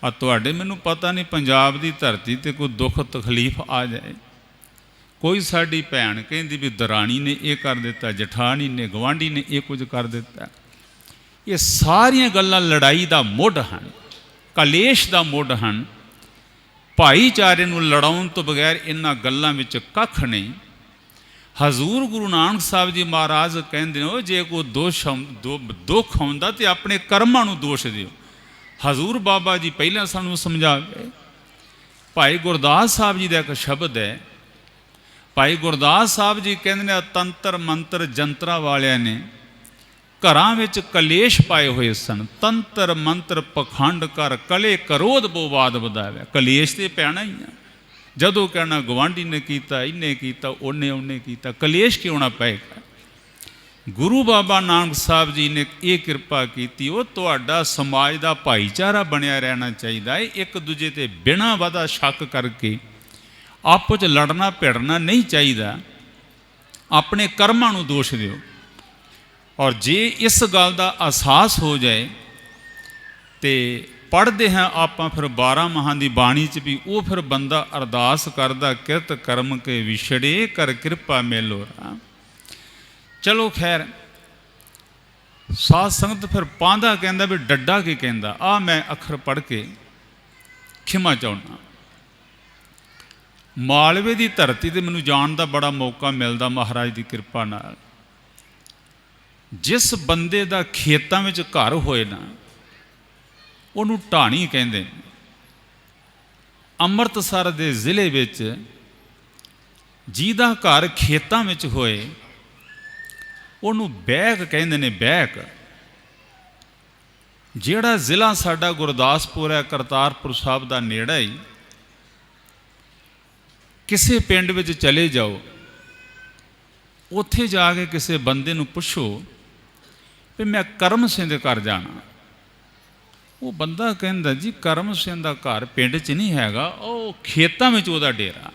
ਆ ਤੁਹਾਡੇ ਮੈਨੂੰ ਪਤਾ ਨਹੀਂ ਪੰਜਾਬ ਦੀ ਧਰਤੀ 'ਤੇ ਕੋਈ ਦੁੱਖ ਤਕਲੀਫ ਆ ਜਾਏ, ਕੋਈ ਸਾਡੀ ਭੈਣ ਕਹਿੰਦੀ ਵੀ ਦਰਾਣੀ ਨੇ ਇਹ ਕਰ ਦਿੱਤਾ, ਜਠਾਣੀ ਨੇ, ਗਵਾਂਢੀ ਨੇ ਇਹ ਕੁਝ ਕਰ ਦਿੱਤਾ, ਇਹ ਸਾਰੀਆਂ ਗੱਲਾਂ ਲੜਾਈ ਦਾ ਮੁੱਢ ਹਨ, ਕਲੇਸ਼ ਦਾ ਮੁੱਢ ਹਨ। ਭਾਈਚਾਰੇ ਨੂੰ ਲੜਾਉਣ ਤੋਂ ਬਗੈਰ ਇਹਨਾਂ ਗੱਲਾਂ ਵਿੱਚ ਕੱਖ ਨਹੀਂ। ਹਜ਼ੂਰ ਗੁਰੂ ਨਾਨਕ ਸਾਹਿਬ ਜੀ ਮਹਾਰਾਜ ਕਹਿੰਦੇ ਨੇ, ਜੇ ਕੋਈ ਦੁੱਖ ਆਉਂਦਾ ਤੇ ਆਪਣੇ ਕਰਮਾਂ ਨੂੰ ਦੋਸ਼ ਦਿਓ। ਹਜ਼ੂਰ ਬਾਬਾ ਜੀ ਪਹਿਲਾਂ ਸਾਨੂੰ ਸਮਝਾ ਗਏ। ਭਾਈ ਗੁਰਦਾਸ ਸਾਹਿਬ ਜੀ ਦਾ ਇੱਕ ਸ਼ਬਦ ਹੈ, ਭਾਈ ਗੁਰਦਾਸ ਸਾਹਿਬ ਜੀ ਕਹਿੰਦੇ ਨੇ, ਤੰਤਰ ਮੰਤਰ ਜੰਤਰਾਂ ਵਾਲਿਆਂ ਨੇ ਘਰਾਂ ਵਿੱਚ ਕਲੇਸ਼ ਪਾਏ ਹੋਏ ਸਨ। ਤੰਤਰ ਮੰਤਰ ਪਖੰਡ ਕਰ ਕਲੇ ਕਰੋਧ ਬੋਵਾਦ ਵਧਾਵੇ। ਕਲੇਸ਼ ਤੇ ਪੈਣਾ ਹੀ ਆ, ਜਦੋਂ ਕਹਿਣਾ ਗਵਾਂਢੀ ਨੇ ਕੀਤਾ, ਇਹਨੇ ਕੀਤਾ, ਉਹਨੇ ਕੀਤਾ, ਕਲੇਸ਼ ਕਿਉਂ ਨਾ ਪਏਗਾ। ਗੁਰੂ ਬਾਬਾ ਨਾਨਕ ਸਾਹਿਬ ਜੀ ਨੇ ਇਹ ਕਿਰਪਾ ਕੀਤੀ, ਉਹ ਤੁਹਾਡਾ ਸਮਾਜ ਦਾ ਭਾਈਚਾਰਾ ਬਣਿਆ ਰਹਿਣਾ ਚਾਹੀਦਾ ਹੈ। ਇੱਕ ਦੂਜੇ ਤੇ ਬਿਨਾਂ ਵਾਧਾ ਸ਼ੱਕ ਕਰਕੇ ਆਪਸ 'ਚ ਲੜਨਾ ਭਿੜਨਾ ਨਹੀਂ ਚਾਹੀਦਾ। ਆਪਣੇ ਕਰਮਾਂ ਨੂੰ ਦੋਸ਼ ਦਿਓ। ਔਰ ਜੇ ਇਸ ਗੱਲ ਦਾ ਅਹਿਸਾਸ ਹੋ ਜਾਏ ਤੇ ਪੜ੍ਹਦੇ ਹਾਂ ਆਪਾਂ ਫਿਰ 12 ਮਹਾਂ ਦੀ ਬਾਣੀ 'ਚ ਵੀ, ਉਹ ਫਿਰ ਬੰਦਾ ਅਰਦਾਸ ਕਰਦਾ, ਕਿਰਤ ਕਰਮ ਕੇ ਵਿਛੜੇ ਕਰ ਕਿਰਪਾ ਮੇਲੋ ਰਾਮ। ਚਲੋ ਖੈਰ, ਸਾਧ ਸੰਗਤ ਫਿਰ ਪਾਂਦਾ ਕਹਿੰਦਾ ਵੀ ਡੱਡਾ ਕੀ ਕਹਿੰਦਾ। ਆ ਮੈਂ ਅੱਖਰ ਪੜ੍ਹ ਕੇ ਖਿਮਾ ਚਾਹੁੰਦਾ। ਮਾਲਵੇ ਦੀ ਧਰਤੀ 'ਤੇ ਮੈਨੂੰ ਜਾਣ ਦਾ ਬੜਾ ਮੌਕਾ ਮਿਲਦਾ ਮਹਾਰਾਜ ਦੀ ਕਿਰਪਾ ਨਾਲ। ਜਿਸ ਬੰਦੇ ਦਾ ਖੇਤਾਂ ਵਿੱਚ ਘਰ ਹੋਏ ਨਾ, ਉਹਨੂੰ ਢਾਣੀ ਕਹਿੰਦੇ ਨੇ। ਅੰਮ੍ਰਿਤਸਰ ਦੇ ਜ਼ਿਲ੍ਹੇ ਵਿੱਚ ਜਿਹਦਾ ਘਰ ਖੇਤਾਂ ਵਿੱਚ ਹੋਏ, ਉਹਨੂੰ ਬੈਕ ਕਹਿੰਦੇ ਨੇ, ਬੈਕ। ਜਿਹੜਾ ਜ਼ਿਲ੍ਹਾ ਸਾਡਾ ਗੁਰਦਾਸਪੁਰ ਹੈ, ਕਰਤਾਰਪੁਰ ਸਾਹਿਬ ਦਾ ਨੇੜਾ ਹੀ, ਕਿਸੇ ਪਿੰਡ ਵਿੱਚ ਚਲੇ ਜਾਓ, ਉੱਥੇ ਜਾ ਕੇ ਕਿਸੇ ਬੰਦੇ ਨੂੰ ਪੁੱਛੋ ਵੀ ਮੈਂ ਕਰਮ ਸਿੰਘ ਦੇ ਘਰ ਜਾਣਾ। ਉਹ ਬੰਦਾ ਕਹਿੰਦਾ ਜੀ ਕਰਮ ਸਿੰਘ ਦਾ ਘਰ ਪਿੰਡ 'ਚ ਨਹੀਂ ਹੈਗਾ, ਉਹ ਖੇਤਾਂ ਵਿੱਚ ਉਹਦਾ ਡੇਰਾ।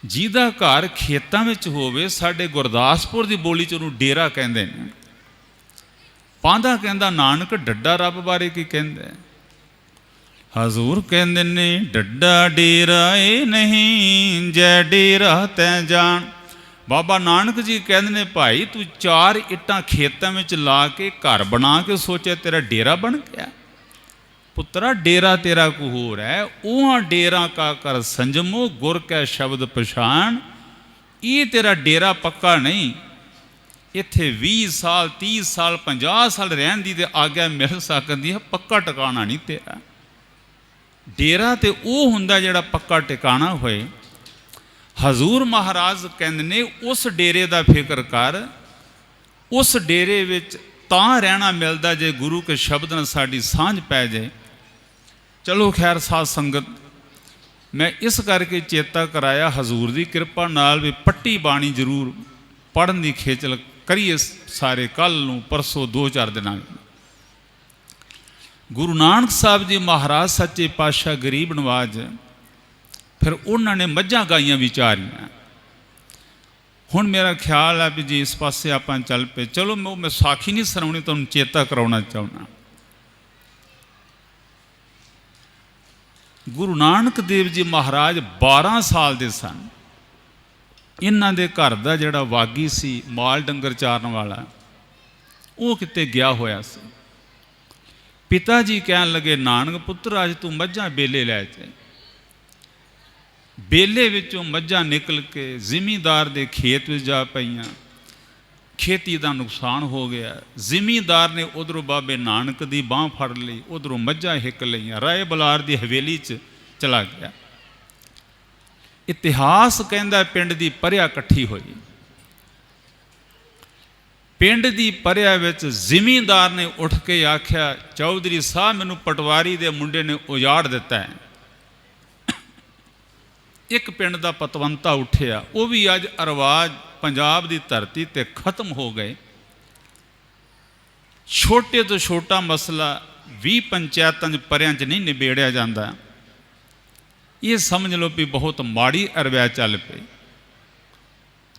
ਜਿਹਦਾ ਘਰ ਖੇਤਾਂ ਵਿੱਚ ਹੋਵੇ, ਸਾਡੇ ਗੁਰਦਾਸਪੁਰ ਦੀ ਬੋਲੀ 'ਚ ਉਹਨੂੰ ਡੇਰਾ ਕਹਿੰਦੇ ਨੇ। ਪਾਂਦਾ ਕਹਿੰਦਾ ਨਾਨਕ ਡੱਡਾ ਰੱਬ ਬਾਰੇ ਕੀ ਕਹਿੰਦਾ। ਹਜ਼ੂਰ ਕਹਿੰਦੇ ਨੇ, ਡੱਡਾ ਡੇਰਾ ਏ ਨਹੀਂ, ਜੈ ਡੇਰਾ ਤੈਂ ਜਾਣ। ਬਾਬਾ ਨਾਨਕ ਜੀ ਕਹਿੰਦੇ ਨੇ, ਭਾਈ ਤੂੰ 4 ਇੱਟਾਂ ਖੇਤਾਂ ਵਿੱਚ ਲਾ ਕੇ ਘਰ ਬਣਾ ਕੇ ਸੋਚਿਆ ਤੇਰਾ ਡੇਰਾ ਬਣ ਗਿਆ। ਪੁੱਤਰਾ ਡੇਰਾ ਤੇਰਾ ਕੋ ਹੋਰ ਹੈ। ਉਹ ਡੇਰਾ ਕਾ ਕਰ ਸੰਜਮੋ, ਗੁਰ ਕੈ ਸ਼ਬਦ ਪਛਾਣ। ਇਹ ਤੇਰਾ ਡੇਰਾ ਪੱਕਾ ਨਹੀਂ। ਇੱਥੇ 20 ਸਾਲ 30 ਸਾਲ 50 ਸਾਲ ਰਹਿਣ ਦੀ ਤੇ ਆਗਿਆ ਮਿਲ ਸਕਦੀ ਹੈ, ਪੱਕਾ ਟਿਕਾਣਾ ਨਹੀਂ ਤੇਰਾ। ਡੇਰਾ ਤੇ ਉਹ ਹੁੰਦਾ ਜਿਹੜਾ ਪੱਕਾ ਟਿਕਾਣਾ ਹੋਏ। ਹਜ਼ੂਰ ਮਹਾਰਾਜ ਕਹਿੰਦੇ ਨੇ, ਉਸ ਡੇਰੇ ਦਾ ਫਿਕਰ ਕਰ। ਉਸ ਡੇਰੇ ਵਿੱਚ ਤਾਂ ਰਹਿਣਾ ਮਿਲਦਾ ਜੇ ਗੁਰੂ ਕੇ ਸ਼ਬਦ ਨਾਲ ਸਾਡੀ ਸਾਂਝ ਪੈ ਜਾਏ। ਚਲੋ ਖੈਰ ਸਾਧ ਸੰਗਤ, ਮੈਂ ਇਸ ਕਰਕੇ ਚੇਤਾ ਕਰਾਇਆ ਹਜ਼ੂਰ ਦੀ ਕਿਰਪਾ ਨਾਲ ਵੀ ਪੱਟੀ ਬਾਣੀ ਜ਼ਰੂਰ ਪੜ੍ਹਨ ਦੀ ਖੇਚਲ ਕਰੀਏ ਸਾਰੇ, ਕੱਲ੍ਹ ਨੂੰ ਪਰਸੋਂ 2-4 ਦਿਨਾਂ ਵਿੱਚ। ਗੁਰੂ ਨਾਨਕ ਸਾਹਿਬ ਜੀ ਮਹਾਰਾਜ ਸੱਚੇ ਪਾਤਸ਼ਾਹ ਗਰੀਬ ਨਵਾਜ, ਫਿਰ ਉਹਨਾਂ ਨੇ ਮੱਝਾਂ ਗਾਈਆਂ ਵਿਚਾਰੀਆਂ। ਹੁਣ ਮੇਰਾ ਖਿਆਲ ਹੈ ਵੀ ਜੀ ਇਸ ਪਾਸੇ ਆਪਾਂ ਚੱਲ ਪਏ। ਚਲੋ ਮੈਂ ਸਾਖੀ ਨਹੀਂ ਸੁਣਾਉਣੀ, ਤੁਹਾਨੂੰ ਚੇਤਾ ਕਰਾਉਣਾ ਚਾਹੁੰਦਾ। ਗੁਰੂ ਨਾਨਕ ਦੇਵ ਜੀ ਮਹਾਰਾਜ 12 ਸਾਲ ਦੇ ਸਨ। ਇਹਨਾਂ ਦੇ ਘਰ ਦਾ ਜਿਹੜਾ ਵਾਗੀ ਸੀ, ਮਾਲ ਡੰਗਰ ਚਾਰਨ ਵਾਲਾ, ਉਹ ਕਿਤੇ ਗਿਆ ਹੋਇਆ ਸੀ। ਪਿਤਾ ਜੀ ਕਹਿਣ ਲੱਗੇ, ਨਾਨਕ ਪੁੱਤਰ ਅੱਜ ਤੂੰ ਮੱਝਾਂ ਬੇਲੇ ਲੈ ਜਾ। ਬੇਲੇ ਵਿੱਚੋਂ ਮੱਝਾਂ ਨਿਕਲ ਕੇ ਜ਼ਿਮੀਂਦਾਰ ਦੇ ਖੇਤ ਵਿੱਚ ਜਾ ਪਈਆਂ। ਖੇਤੀ ਦਾ ਨੁਕਸਾਨ ਹੋ ਗਿਆ। ਜ਼ਿਮੀਂਦਾਰ ਨੇ ਉਧਰੋਂ ਬਾਬੇ ਨਾਨਕ ਦੀ ਬਾਂਹ ਫੜ ਲਈ, ਉਧਰੋਂ ਮੱਝਾਂ ਹਿੱਕ ਲਈਆਂ, ਰਾਏ ਬਲਾਰ ਦੀ ਹਵੇਲੀ 'ਚ ਚਲਾ ਗਿਆ। ਇਤਿਹਾਸ ਕਹਿੰਦਾ ਪਿੰਡ ਦੀ ਪਰਿਆ ਇਕੱਠੀ ਹੋਈ। ਪਿੰਡ ਦੀ ਪਰਿਆ ਵਿੱਚ ਜ਼ਿਮੀਂਦਾਰ ਨੇ ਉੱਠ ਕੇ ਆਖਿਆ, ਚੌਧਰੀ ਸਾਹਿਬ ਮੈਨੂੰ ਪਟਵਾਰੀ ਦੇ ਮੁੰਡੇ ਨੇ ਉਜਾੜ ਦਿੱਤਾ ਹੈ। ਇੱਕ ਪਿੰਡ ਦਾ ਪਤਵੰਤਾ ਉੱਠਿਆ, ਉਹ ਵੀ ਅੱਜ ਰਿਵਾਜ ਪੰਜਾਬ ਦੀ ਧਰਤੀ 'ਤੇ ਖਤਮ ਹੋ ਗਏ। ਛੋਟੇ ਤੋਂ ਛੋਟਾ ਮਸਲਾ 20 ਪੰਚਾਇਤਾਂ 'ਚ ਪਰਿਆਂ 'ਚ ਨਹੀਂ ਨਿਬੇੜਿਆ ਜਾਂਦਾ। ਇਹ ਸਮਝ ਲਓ ਵੀ ਬਹੁਤ ਮਾੜੀ ਰਵਾਇਤ ਚੱਲ ਪਈ।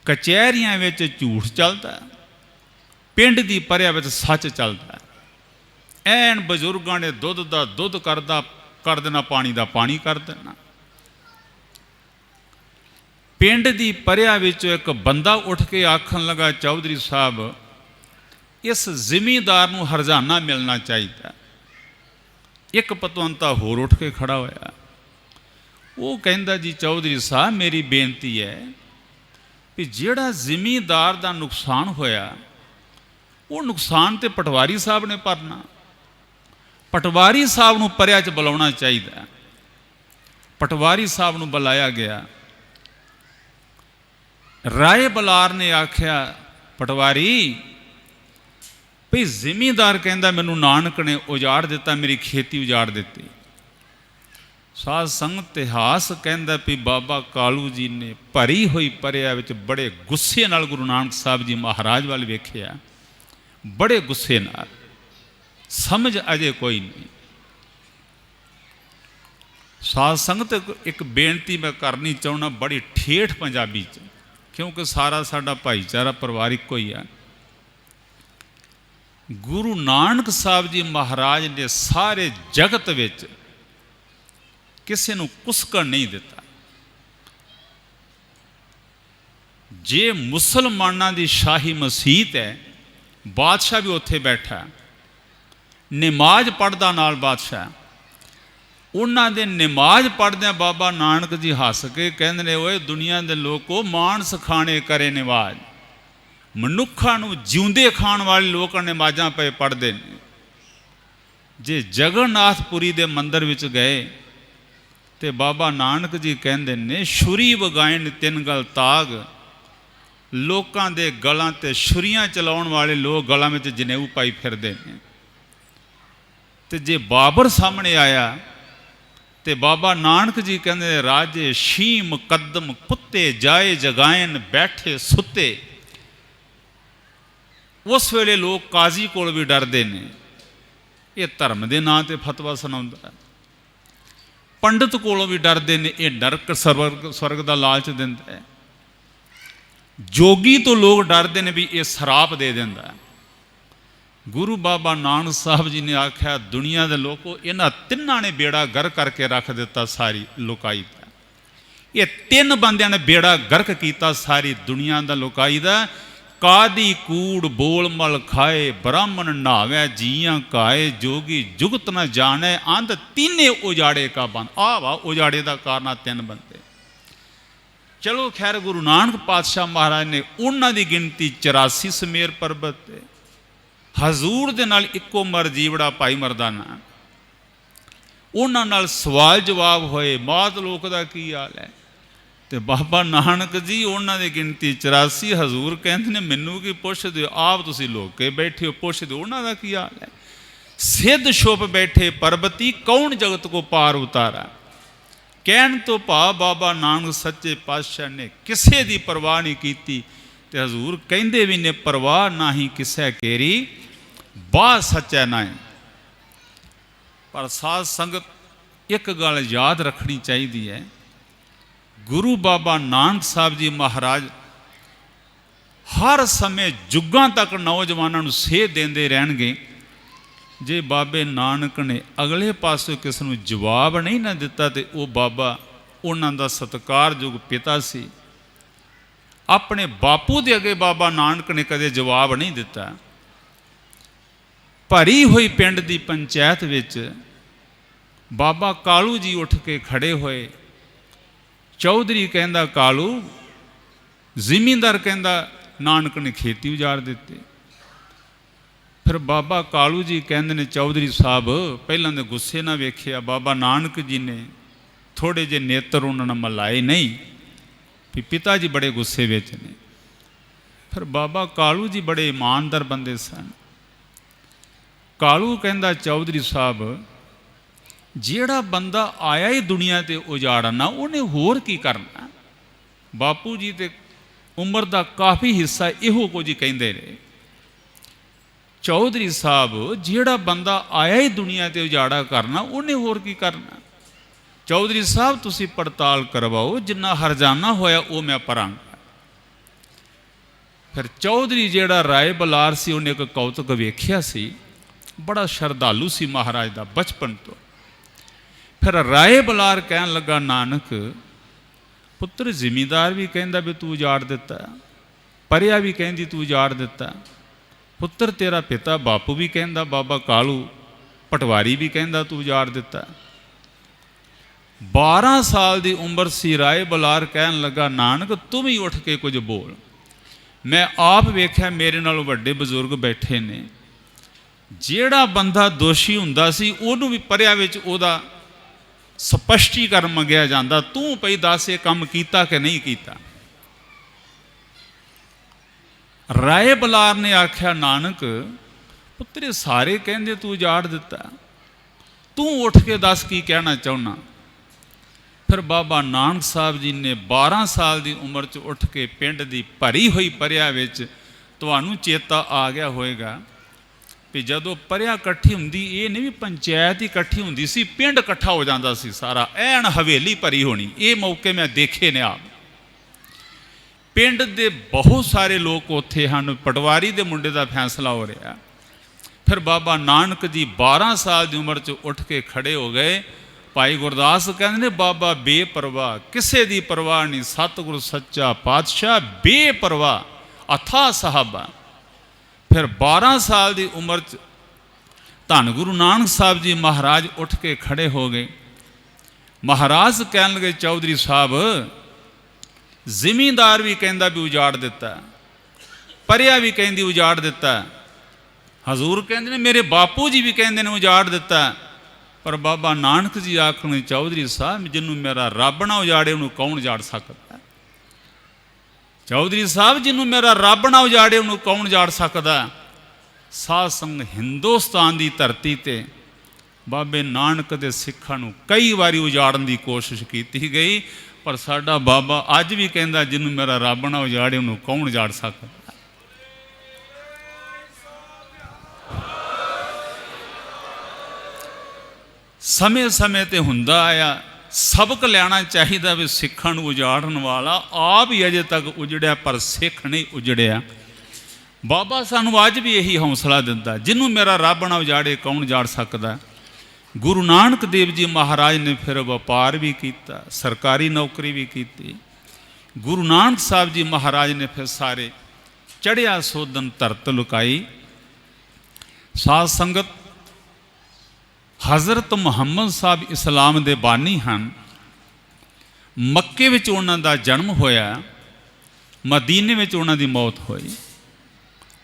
ਕਚਹਿਰੀਆਂ ਵਿੱਚ ਝੂਠ ਚੱਲਦਾ, ਪਿੰਡ ਦੀ ਪਰਿਆ ਵਿੱਚ ਸੱਚ ਚੱਲਦਾ। ਐਨ ਬਜ਼ੁਰਗਾਂ ਨੇ ਦੁੱਧ ਦਾ ਦੁੱਧ ਕਰ ਦੇਣਾ, ਪਾਣੀ ਦਾ ਪਾਣੀ ਕਰ ਦੇਣਾ। ਪਿੰਡ ਦੀ ਪਰਿਆ ਵਿੱਚੋਂ ਇੱਕ ਬੰਦਾ ਉੱਠ ਕੇ ਆਖਣ ਲੱਗਾ, ਚੌਧਰੀ ਸਾਹਿਬ ਇਸ ਜ਼ਿਮੀਂਦਾਰ ਨੂੰ ਹਰਜਾਨਾ ਮਿਲਣਾ ਚਾਹੀਦਾ। ਇੱਕ ਪਤਵੰਤਾ ਹੋਰ ਉੱਠ ਕੇ ਖੜਾ ਹੋਇਆ, ਉਹ ਕਹਿੰਦਾ, ਜੀ ਚੌਧਰੀ ਸਾਹਿਬ ਮੇਰੀ ਬੇਨਤੀ ਹੈ ਵੀ ਜਿਹੜਾ ਜ਼ਿਮੀਂਦਾਰ ਦਾ ਨੁਕਸਾਨ ਹੋਇਆ ਉਹ ਨੁਕਸਾਨ ਤੇ ਪਟਵਾਰੀ ਸਾਹਿਬ ਨੇ ਭਰਨਾ, ਪਟਵਾਰੀ ਸਾਹਿਬ ਨੂੰ ਪਰਿਆ 'ਚ ਬੁਲਾਉਣਾ ਚਾਹੀਦਾ। ਪਟਵਾਰੀ ਸਾਹਿਬ ਨੂੰ ਬੁਲਾਇਆ ਗਿਆ। ਰਾਏ ਬਲਾਰ ਨੇ ਆਖਿਆ, ਪਟਵਾਰੀ ਭਈ ਜ਼ਿਮੀਂਦਾਰ ਕਹਿੰਦਾ ਮੈਨੂੰ ਨਾਨਕ ਨੇ ਉਜਾੜ ਦਿੱਤਾ, ਮੇਰੀ ਖੇਤੀ ਉਜਾੜ ਦਿੱਤੀ। ਸਾਧ ਸੰਗਤ ਇਤਿਹਾਸ ਕਹਿੰਦਾ ਵੀ ਬਾਬਾ ਕਾਲੂ ਜੀ ਨੇ ਭਰੀ ਹੋਈ ਪਰਿਆ ਵਿੱਚ ਬੜੇ ਗੁੱਸੇ ਨਾਲ ਗੁਰੂ ਨਾਨਕ ਸਾਹਿਬ ਜੀ ਮਹਾਰਾਜ ਵੱਲ ਵੇਖਿਆ, ਬੜੇ ਗੁੱਸੇ ਨਾਲ। ਸਮਝ ਅਜੇ ਕੋਈ ਨਹੀਂ। ਸਾਧ ਸੰਗਤ ਇੱਕ ਬੇਨਤੀ ਮੈਂ ਕਰਨੀ ਚਾਹੁੰਦਾ, ਬੜੀ ਠੇਠ ਪੰਜਾਬੀ 'ਚ, ਕਿਉਂਕਿ ਸਾਰਾ ਸਾਡਾ ਭਾਈਚਾਰਾ ਪਰਿਵਾਰ ਇੱਕੋ ਹੀ ਆ। ਗੁਰੂ ਨਾਨਕ ਸਾਹਿਬ ਜੀ ਮਹਾਰਾਜ ਨੇ ਸਾਰੇ ਜਗਤ ਵਿੱਚ ਕਿਸੇ ਨੂੰ ਕੁਸਕਣ ਨਹੀਂ ਦਿੱਤਾ। ਜੇ ਮੁਸਲਮਾਨਾਂ ਦੀ ਸ਼ਾਹੀ ਮਸੀਤ ਹੈ, ਬਾਦਸ਼ਾਹ ਵੀ ਉੱਥੇ ਬੈਠਾ, ਨਮਾਜ਼ ਪੜ੍ਹਦਾ ਨਾਲ ਬਾਦਸ਼ਾਹ, ਉਹਨਾਂ ਦੇ ਨਮਾਜ਼ ਪੜ੍ਹਦਿਆਂ ਬਾਬਾ ਨਾਨਕ ਜੀ ਹੱਸ ਕੇ ਕਹਿੰਦੇ ਨੇ, ਓਏ ਦੁਨੀਆ ਦੇ ਲੋਕੋ ਮਾਨਸ ਖਾਣੇ ਕਰੇ ਨਮਾਜ਼। ਮਨੁੱਖਾਂ ਨੂੰ ਜਿਉਂਦੇ ਖਾਣ ਵਾਲੇ ਲੋਕ ਨਮਾਜ਼ਾਂ ਪਏ ਪੜ੍ਹਦੇ ਨੇ। ਜੇ ਜਗਨਨਾਥਪੁਰੀ ਦੇ ਮੰਦਰ ਵਿੱਚ ਗਏ ਤੇ ਬਾਬਾ ਨਾਨਕ ਜੀ ਕਹਿੰਦੇ ਨੇ, ਛੁਰੀ ਵਗਾਇਣ ਤਿੰਨ ਗਲ ਤਾਗ। ਲੋਕਾਂ ਦੇ ਗਲਾਂ ਤੇ ਛੁਰੀਆਂ ਚਲਾਉਣ ਵਾਲੇ ਲੋਕ ਗਲਾਂ ਵਿੱਚ ਜਨੇਊ ਪਾਈ ਫਿਰਦੇ ਨੇ। ਤੇ ਜੇ ਬਾਬਰ ਸਾਹਮਣੇ ਆਇਆ ਤੇ ਬਾਬਾ ਨਾਨਕ ਜੀ ਕਹਿੰਦੇ, ਰਾਜੇ ਸ਼ੀ ਮੁਕੱਦਮ ਕੁੱਤੇ ਜਾਏ ਜਗਾਇਨ ਬੈਠੇ ਸੁੱਤੇ। ਉਸ ਵੇਲੇ ਲੋਕ ਕਾਜ਼ੀ ਕੋਲ ਵੀ ਡਰਦੇ ਨੇ। ਇਹ ਧਰਮ ਦੇ ਨਾਂ ਤੇ ਫਤਵਾ ਸੁਣਾਉਂਦਾ। ਪੰਡਤ ਕੋਲੋਂ ਵੀ ਡਰਦੇ ਨੇ, ਇਹ ਨਰਕ ਸਵਰਗ ਦਾ ਲਾਲਚ ਦਿੰਦਾ ਹੈ। ਜੋਗੀ ਤੋਂ ਲੋਕ ਡਰਦੇ ਨੇ ਵੀ ਇਹ ਸਰਾਪ ਦੇ ਦਿੰਦਾ। ਗੁਰੂ ਬਾਬਾ ਨਾਨਕ ਸਾਹਿਬ ਜੀ ਨੇ ਆਖਿਆ, ਦੁਨੀਆ ਦੇ ਲੋਕੋ ਇਹਨਾਂ ਤਿੰਨਾਂ ਨੇ ਬੇੜਾ ਗਰ ਕਰਕੇ ਰੱਖ ਦਿੱਤਾ ਸਾਰੀ ਲੋਕਾਈ ਦਾ। ਇਹ ਤਿੰਨ ਬੰਦਿਆਂ ਨੇ ਬੇੜਾ ਗਰਕ ਕੀਤਾ ਸਾਰੀ ਦੁਨੀਆ ਦਾ ਲੋਕਾਈ ਦਾ। ਕਾਦੀ ਕੂੜ ਬੋਲ ਮਲ ਖਾਏ, ਬ੍ਰਾਹਮਣ ਨਹਾਵੇ ਜੀਆਂ ਕਾਏ, ਜੋਗੀ ਜੁਗਤ ਨਾ ਜਾਣੇ ਅੰਧ ਤੀਨੇ ਉਜਾੜੇ ਕਾ ਬੰਦ। ਆਹ ਵਾ ਉਜਾੜੇ ਦਾ ਕਾਰਨ ਤਿੰਨ ਬੰਦੇ। ਚਲੋ ਖੈਰ, ਗੁਰੂ ਨਾਨਕ ਪਾਤਸ਼ਾਹ ਮਹਾਰਾਜ ਨੇ ਉਹਨਾਂ ਦੀ ਗਿਣਤੀ 84 ਸਮੇਰ ਪਰਬਤ ਤੇ ਹਜ਼ੂਰ ਦੇ ਨਾਲ ਇੱਕੋ ਮਰ ਜੀਵੜਾ ਭਾਈ ਮਰਦਾਨਾ, ਉਹਨਾਂ ਨਾਲ ਸਵਾਲ ਜਵਾਬ ਹੋਏ, ਮਾਤ ਲੋਕ ਦਾ ਕੀ ਹਾਲ ਹੈ। ਤੇ ਬਾਬਾ ਨਾਨਕ ਜੀ ਉਹਨਾਂ ਦੀ ਗਿਣਤੀ 84। ਹਜ਼ੂਰ ਕਹਿੰਦੇ ਨੇ, ਮੈਨੂੰ ਕੀ ਪੁੱਛਦੇ ਹੋ, ਆਪ ਤੁਸੀਂ ਲੋਕ ਕੇ ਬੈਠੇ ਹੋ, ਪੁੱਛਦੇ ਉਹਨਾਂ ਦਾ ਕੀ ਹਾਲ ਹੈ। ਸਿੱਧ ਛੁਪ ਬੈਠੇ ਪਰਬਤੀ, ਕੌਣ ਜਗਤ ਕੋ ਪਾਰ ਉਤਾਰਾ। ਕਹਿਣ ਤੋਂ ਭਾਵ ਬਾਬਾ ਨਾਨਕ ਸੱਚੇ ਪਾਤਸ਼ਾਹ ਨੇ ਕਿਸੇ ਦੀ ਪਰਵਾਹ ਨਹੀਂ ਕੀਤੀ। ਤੇ ਹਜ਼ੂਰ ਕਹਿੰਦੇ ਵੀ ਨੇ, ਪਰਵਾਹ ਨਾਹੀਂ ਕਿਸੇ ਕੇਰੀ, ਬਾਹ ਸੱਚਾ ਨਾ। ਪਰ ਸਾਧ ਸੰਗਤ ਇੱਕ ਗੱਲ ਯਾਦ ਰੱਖਣੀ ਚਾਹੀਦੀ ਹੈ, ਗੁਰੂ ਬਾਬਾ ਨਾਨਕ ਸਾਹਿਬ ਜੀ ਮਹਾਰਾਜ ਹਰ ਸਮੇਂ ਜੁਗਾਂ ਤੱਕ ਨੌਜਵਾਨਾਂ ਨੂੰ ਸੇਧ ਦਿੰਦੇ ਰਹਿਣਗੇ। ਜੇ ਬਾਬੇ ਨਾਨਕ ਨੇ ਅਗਲੇ ਪਾਸੇ ਕਿਸ ਨੂੰ ਜਵਾਬ ਨਹੀਂ ਨਾ ਦਿੱਤਾ, ਤੇ ਉਹ ਬਾਬਾ ਉਹਨਾਂ ਦਾ ਸਤਿਕਾਰਯੋਗ ਪਿਤਾ ਸੀ। ਆਪਣੇ ਬਾਪੂ ਦੇ ਅੱਗੇ ਬਾਬਾ ਨਾਨਕ ਨੇ ਕਦੇ ਜਵਾਬ ਨਹੀਂ ਦਿੱਤਾ। ਭਰੀ ਹੋਈ ਪਿੰਡ ਦੀ ਪੰਚਾਇਤ ਵਿੱਚ ਬਾਬਾ ਕਾਲੂ ਜੀ ਉੱਠ ਕੇ ਖੜੇ ਹੋਏ। ਚੌਧਰੀ ਕਹਿੰਦਾ, ਕਾਲੂ। ਜ਼ਿਮੀਂਦਾਰ ਕਹਿੰਦਾ, ਨਾਨਕ ਨੇ ਖੇਤੀ ਉਜਾੜ ਦਿੱਤੀ। ਫਿਰ ਬਾਬਾ ਕਾਲੂ ਜੀ ਕਹਿੰਦੇ ਨੇ, ਚੌਧਰੀ ਸਾਹਿਬ ਪਹਿਲਾਂ ਦੇ ਗੁੱਸੇ ਨਾਲ ਵੇਖਿਆ, ਬਾਬਾ ਨਾਨਕ ਜੀ ਨੇ ਥੋੜ੍ਹੇ ਜਿਹੇ ਨੇਤਰ ਉਹਨਾਂ ਨਾਲ ਮਲਾਏ ਨਹੀਂ ਵੀ ਪਿਤਾ ਜੀ ਬੜੇ ਗੁੱਸੇ ਵਿੱਚ ਨੇ। ਫਿਰ ਬਾਬਾ ਕਾਲੂ ਜੀ ਬੜੇ ਇਮਾਨਦਾਰ ਬੰਦੇ ਸਨ। ਕਾਲੂ ਕਹਿੰਦਾ, ਚੌਧਰੀ ਸਾਹਿਬ ਜਿਹੜਾ ਬੰਦਾ ਆਇਆ ਹੀ ਦੁਨੀਆ ਤੇ ਉਜਾੜਨਾ, ਉਹਨੇ ਹੋਰ ਕੀ ਕਰਨਾ। ਬਾਪੂ ਜੀ ਤੇ ਉਮਰ ਦਾ ਕਾਫੀ ਹਿੱਸਾ ਇਹੋ ਕੁਝ ਹੀ ਕਹਿੰਦੇ ਰਹੇ। ਚੌਧਰੀ ਸਾਹਿਬ ਜਿਹੜਾ ਬੰਦਾ ਆਇਆ ਹੀ ਦੁਨੀਆ ਤੇ ਉਜਾੜਾ ਕਰਨਾ, ਉਹਨੇ ਹੋਰ ਕੀ ਕਰਨਾ। ਚੌਧਰੀ ਸਾਹਿਬ ਤੁਸੀਂ ਪੜਤਾਲ ਕਰਵਾਓ, ਜਿੰਨਾ ਹਰਜਾਨਾ ਹੋਇਆ ਉਹ ਮੈਂ ਭਰਾਂਗਾ। फिर चौधरी जिहड़ा राय बलार सी उन्हें एक कौतुक वेख्या सी, बड़ा शरधालू सी महाराज का बचपन तो। फिर राय बलार कहन लगा, नानक पुत्र जिमीदार भी कहता भी तू उजाड़ दिता, परिया भी कहती तू उजाड़ दिता, पुत्र तेरा पिता बापू भी कहता, बाबा कालू पटवारी भी कहता तू उजाड़ दिता। 12 साल की उम्र सी, राय बलार कहन लगा, नानक तुम ही उठ के कुछ बोल। मैं आप वेख्या मेरे नालों वड्डे बजुर्ग बैठे ने, जिहड़ा बंदा दोषी हुंदा सी उहनूं भी परिया विच उहदा स्पष्टीकरण मंगिया जाता, तू पई दस ये काम कीता कि नहीं कीता। राय बलार ने आख्या, नानक पुत्रे सारे कहंदे तू उजाड़ दिता, तू उठ के दस की कहना चाहना। फिर बाबा नानक साहब जी ने 12 साल की उम्र च उठ के पिंड की भरी हुई परिया विच, तुहानूं चेता आ गया होएगा भी जदों परिया इकट्ठी हुंदी, ये नहीं भी पंचायत ही इकट्ठी हुंदी सी, पिंड इकट्ठा हो जाता सी सारा, ऐन हवेली भरी होनी। ये मौके मैं देखे ने आप, पिंड दे बहुत सारे लोग उत्थे हन, पटवारी दे मुंडे दा फैसला हो रहा। फिर बाबा नानक जी 12 साल की उम्र च उठ के खड़े हो गए। भाई गुरदास कहते ने, बाबा बेपरवाह, किसे दी परवाह नहीं, सतगुरु सच्चा पातशाह बेपरवाह, अथा साहबा। फिर 12 साल की उम्र च धन गुरु नानक साहब जी महाराज उठ के खड़े हो गए। महाराज कहन लगे, चौधरी साहब जिमींदार भी कहता भी उजाड़ दिता, परिया भी कहती उजाड़ दिता, हजूर कहते ने मेरे बापू जी भी कहते ने उजाड़ दिता। पर बाबा नानक जी आखने, चौधरी साहब जिन्हों मेरा रब ना उजाड़े उन्होंने कौन उजाड़ सकता। चौधरी साहब जिन्हों मेरा रब ना उजाड़े उन्होंने कौन उजाड़ सकता। साध संग हिंदुस्तान की धरती ते बाबे नानक के सिखां नूं कई बारी उजाड़न की कोशिश की गई, पर साडा बाबा अज भी कहता जिन्हों मेरा रब ना उजाड़े उन्होंने कौन उजाड़ सकता। समय समय ते हुंदा आया, सबक लेना चाहिए भी सिखां नूं उजाड़न वाला आप ही अजे तक उजड़िया, पर सिख नहीं उजड़िया। बाबा सानू अज भी यही हौसला दिंदा, जिन्हों मेरा रब ना उजाड़े कौन उजाड़ सकता। गुरु नानक देव जी महाराज ने फिर व्यापार भी किया, सरकारी नौकरी भी की। गुरु नानक साहब जी महाराज ने फिर सारे चढ़िया सोधन धरत लुकाई। साध संगत हज़रत मुहम्मद साहब इस्लाम दे बानी हैं। मक्के विच उन्हां दा जन्म होया, मदीने विच उन्हां दी मौत हुई।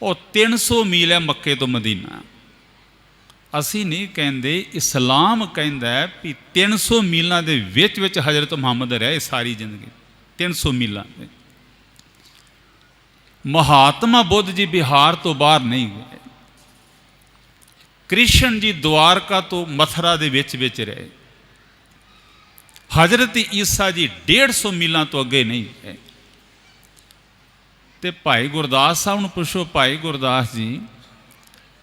और 300 मील है मक्के तो मदीना। असी नहीं कहते, इस्लाम कहता है भी 300 मीलों के विच हज़रत मुहम्मद रहे सारी जिंदगी, 300 मीलों के। महात्मा बुद्ध जी बिहार तो बाहर नहीं गए। कृष्ण जी द्वारका तो मथुरा के विच रहे। हज़रत ईसा जी 150 मीलों तो अगे नहीं गए। तो भाई गुरदास साहब नूं पुछो, भाई गुरदास जी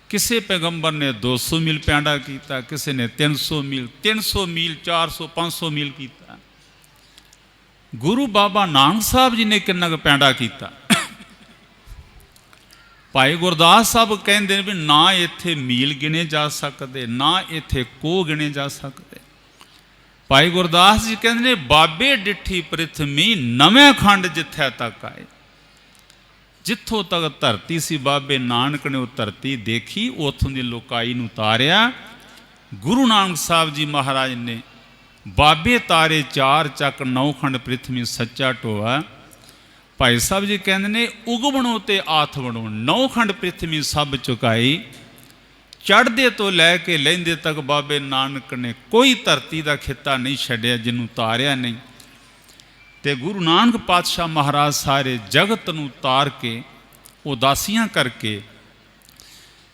किसी पैगंबर ने 200 मील पैंडा किया, किसी ने 300 मील, 300 मील 400 500 मील किया। गुरु बाबा नानक साहब जी ने कितना पैंडा किया। भाई गुरदास साहब कहते हैं भी ना इत्थे मील गिने जा सकते, ना इत्थे कोह गिने जा सकते। भाई गुरदास जी कहते हैं बाबे डिठी पृथ्वी नवें खंड जिथे तक आए। जिथों तक धरती सी बाबे नानक ने वो धरती देखी, उतों की लोकाई नूं तारिया। गुरु नानक साहब जी महाराज ने बाबे तारे 4 चक 9 खंड पृथ्वी सच्चा टोआ। भाई साहब जी कहते ने उगवणों ते आथवणों 9 खंड पृथ्वी सब चुकाई। चढ़दे तो लैके लहिंदे तक बाबे नानक ने कोई धरती का खिता नहीं छड्डिया जिन्हों तारिया नहीं। ते गुरु नानक पातशाह महाराज सारे जगत नूं तार के उदासियां करके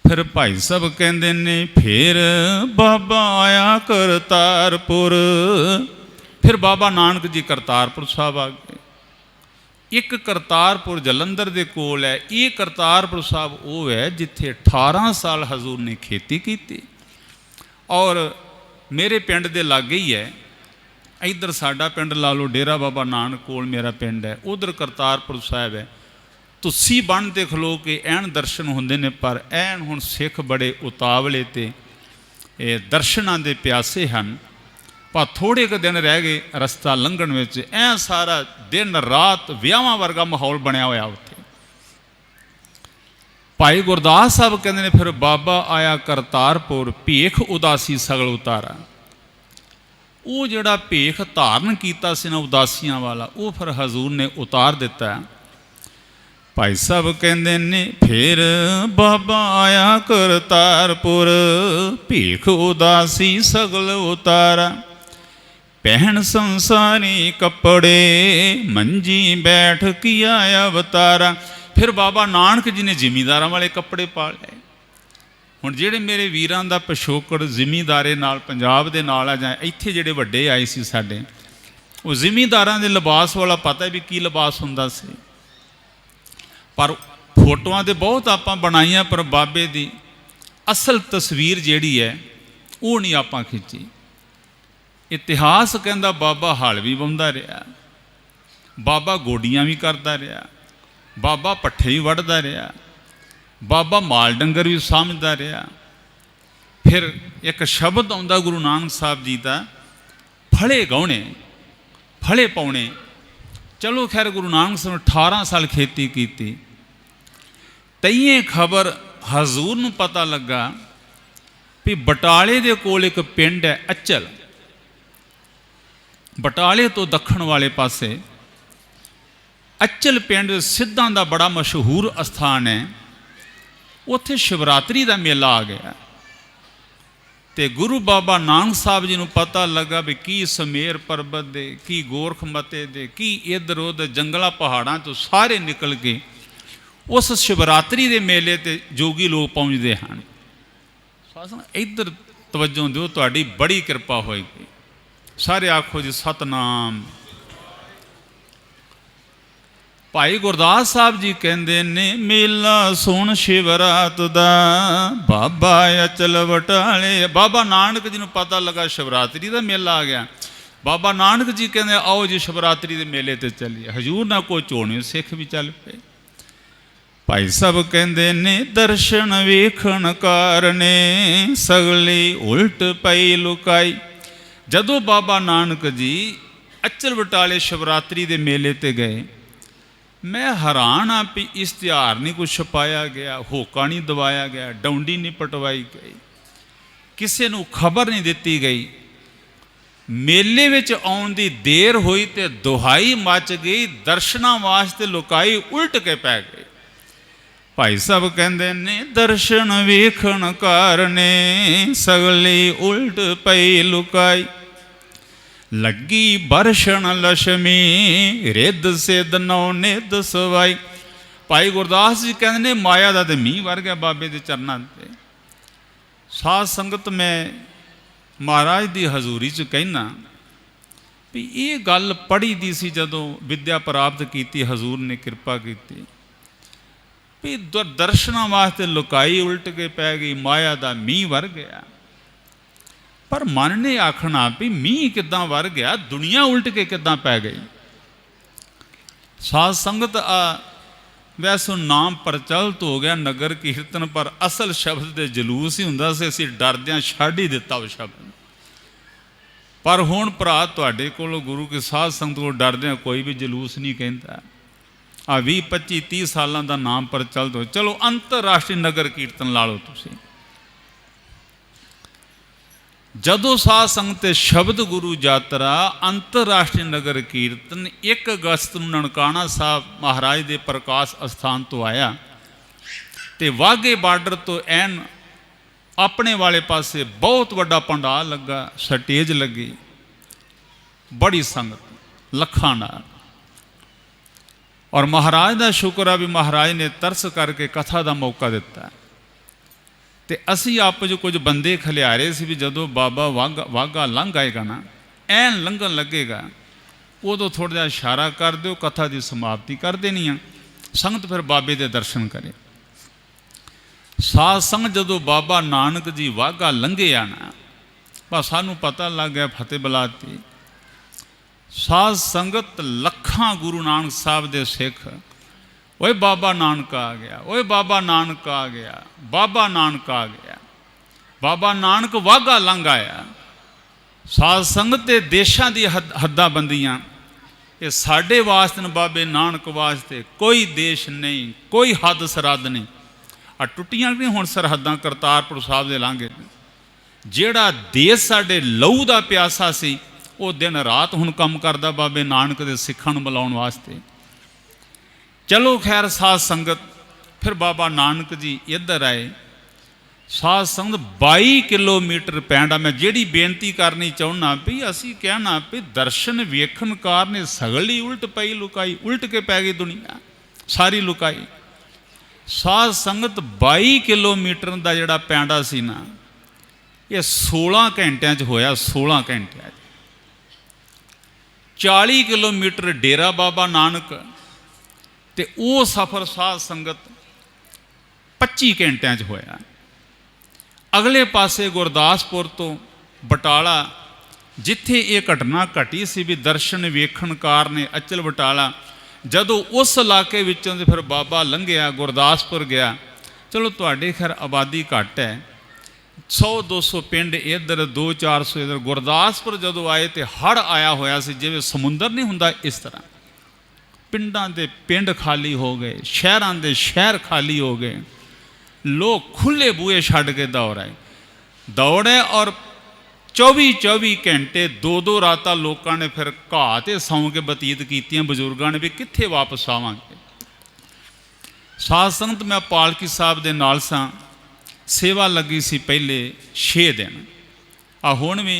फिर भाई साहब कहते ने फिर बाबा आया करतारपुर। फिर बाबा नानक जी करतारपुर साहब आ गए। एक करतारपुर जलंधर के कोल है। ये करतारपुर साहब वो है जिथे 18 साल हजूर ने खेती की। और मेरे पिंड के लागे ही है। इधर साडा पिंड ला लो, डेरा बाबा नानक कोल मेरा पिंड है, उधर करतारपुर साहब है। तुसी बन ते खलो के ऐन दर्शन होंदे ने, पर ऐन हुण सिख बड़े उतावले ते दर्शनां दे प्यासे हन। पर थोड़े क दिन रह गए रस्ता लंघण विच, ऐ सारा दिन रात विआहां वर्गा माहौल बनया होया उत्थे। भाई गुरदास साहब कहते हैं फिर बाबा आया करतारपुर, भेख उदासी सगल उतारा। वो जिहड़ा भेख धारण कीता सी ना उदासियां वाला, वो फिर हजूर ने उतार दिता। भाई साहब कहते ने फिर बाबा आया करतारपुर, भेख उदासी सगल उतारा। पहन संसारी कपड़े, मंजी बैठ किया अवतारा। फिर बाबा नानक जी ने जिमीदारां वाले कपड़े पा लए। हुण जिहड़े मेरे वीरां दा पिछोकड़ जिमीदारे नाल पंजाब दे नाल आ, जां इत्थे जिहड़े वड्डे आए सी साडे, वो जिमीदारां दे लिबास वाला पता भी की लिबास हुंदा सी। पर फोटोआं ते बहुत आपां बनाईआं, पर बाबे दी असल तस्वीर जिहड़ी है वो नहीं आपां खिच्ची। इतिहास कहंदा बाबा हल भी वाहुंदा रहा, बाबा गोडियां भी करदा रहा, बाबा पट्ठे भी वढ़दा रहा, बाबा माल डंगर भी सामझदा रहा। फिर एक शब्द आउंदा गुरु नानक साहब जी का, फले गौणे फले पाउणे। चलो खैर गुरु नानक साहब ने 18 साल खेती की, तईए खबर हजूर नूं पता लगा भी बटाले दे कोल एक पिंड है अचल, बटाले तो दक्षिण वाले पासे अचल पिंड सिद्धां दा बड़ा मशहूर अस्थान है। उत्थे शिवरात्रि का मेला आ गया, ते गुरु बाबा नानक साहब जी नूं पता लगा भी की समेर पर्वत दे, की गोरखमते दे, की इधर उधर जंगलों पहाड़ों तो सारे निकल के उस शिवरात्रि के मेले ते जोगी लोग पहुँचते हैं। इधर तवज्जो दिओ, तुहाडी बड़ी कृपा होएगी। सारे आखो जी सतनाम। भाई गुरदास साहब जी कहते ने मेला सुन शिवरात दा, बाबा अचल बटाले। बाबा नानक जी नूं पता लगा शिवरात्रि का मेला आ गया। बाबा नानक जी कहते आओ जी शिवरात्रि के मेले ते चलिए। हजूर ना कोई चोणे सिख भी चल पे। भाई साहब कहते ने दर्शन वेखण कारणे, सगली उल्ट पई लुकाई। जदों बाबा नानक जी अचल बटाले शिवरात्रि के मेले ते गए, मैं हैरान हाँ भी इश्तिहार नहीं कुछ छपाया गया, होका नहीं दवाया गया, डौंडी नहीं पटवाई गई, किसी नूं खबर नहीं दी गई। मेले विच आउण दी देर हुई ते दुहाई मच गई, दर्शनां वास्ते लुकाई उल्ट के पै गए। भाई साहब कहते ने दर्शन वेखण कारणे, सगली उल्ट पई लुकाई। लगी बरछण लक्ष्मी, रिद सिद्ध नौ निध सवाई। भाई गुरदास जी कहते ने माया दा ते मींह वर गया बाबे दे चरनां ते। साध संगत मैं महाराज दी हजूरी च कहना भी ये गल पढ़ी दी सी जदों विद्या प्राप्त की, हजूर ने कृपा की भी दर्शनां वास्ते लुकाई उल्ट के पै गई, माया दा मींह वर गया। पर मन ने आखना भी मींह किदां वर गया, दुनिया उल्ट के किदां पै गई। साध संगत वैसों नाम प्रचलित हो गया नगर कीर्तन, पर असल शब्द दे जलूस ही हुंदा सी, असीं डरदियां छड्ड ही दिता वो शब्द। पर हुण भरा तुहाडे कोल गुरु के साध संगत को डरदियां कोई भी जलूस नहीं कहता। 20-25-30 सालों का नाम प्रचलित हो, चलो अंतरराष्ट्रीय नगर कीर्तन ला लो तुसीं। जदों साध संगत शब्द गुरु यात्रा अंतरराष्ट्रीय नगर कीर्तन 1 अगस्त नूं ननकाना साहब महाराज के प्रकाश अस्थान तो आया, तो वाघे बार्डर तो ऐन अपने वाले पासे बहुत वड्डा पंडाल लगा, स्टेज लगी, बड़ी संगत लखां नाल। और महाराज का शुक्र है भी महाराज ने तरस करके कथा का मौका दिता। तो असी आप जो कुछ बंदे खलियारे से भी जदों बाबा वाघा लंघ आएगा ना, ऐन लंघन लगेगा, उदों थोड़ा जिहा इशारा कर दो, कथा की समाप्ति कर देनी है, संगत फिर बाबे के दर्शन करे। साध संगत जदों बाबा नानक जी वाघा लंघे आना, बस सानू पता लग गया फतेह बुलाती। साध संगत लखां गुरु नानक साहब दे सिख ओए बाबा नानक आ गया, ओए बाबा नानक आ गया, बाबा नानक आ गया। बाबा नानक वाघा लंघ आया। साध संगत ते देशां दी हद्दां बंदियां ये साडे वास्ते न, बाबे नानक वास्ते कोई देश नहीं, कोई हद सरहद नहीं। आ टुटियां नहीं हुण सरहदां करतारपुर साहब दे लांघे। जिहड़ा देश साडे लहू दा प्यासा सी वो दिन रात हुण काम करदा बाबे नानक दे सिखां नूं बुलाउण वास्ते। चलो खैर साध संगत, फिर बाबा नानक जी इधर आए। साध संगत 22 किलोमीटर पैंडा। मैं जिहड़ी बेनती करनी चाहुंदा भी असीं कहना भी दर्शन वेखण कारन सगली उल्ट पई लुकाई, उल्ट के पै गई दुनिया सारी लुकाई। साध संगत 22 किलोमीटर का जिहड़ा पैंडा सी ना, ये 16 घंटिਆਂ 'ਚ होया। 16 घंटिਆਂ 'ਚ 40 किलोमीटर डेरा बाबा नानक ते वो सफ़र साध संगत 25 घंटिਆਂ 'ਚ होया। अगले पासे गुरदासपुर तो बटाला, जिथे ये घटना घटी सी भी दर्शन वेखण कारन अचल बटाला, जदों उस इलाके विचों फिर बाबा लंघिया गुरदासपुर गया। चलो तुहाडे खैर आबादी घट है, 100-200 पिंड इधर, 200-400 इधर। गुरदासपुर जदों आए तो हड़ आया होया सी, जिवें समुंदर नहीं हुंदा इस तरह। पिंडां दे पिंड खाली हो गए, शहरां दे शहर खाली हो गए। लोग खुले बूहे छड़ के दौड़े और 24-24 घंटे 2-2 रात लोगों ने फिर घाह ते सौ के बतीत कीतियां बजुर्गों ने भी कित्थे वापस आवांगे। साध संगत मैं पालकी साहब दे नाल सां, सेवा लगी सी पहले 6 दिन। हुण भी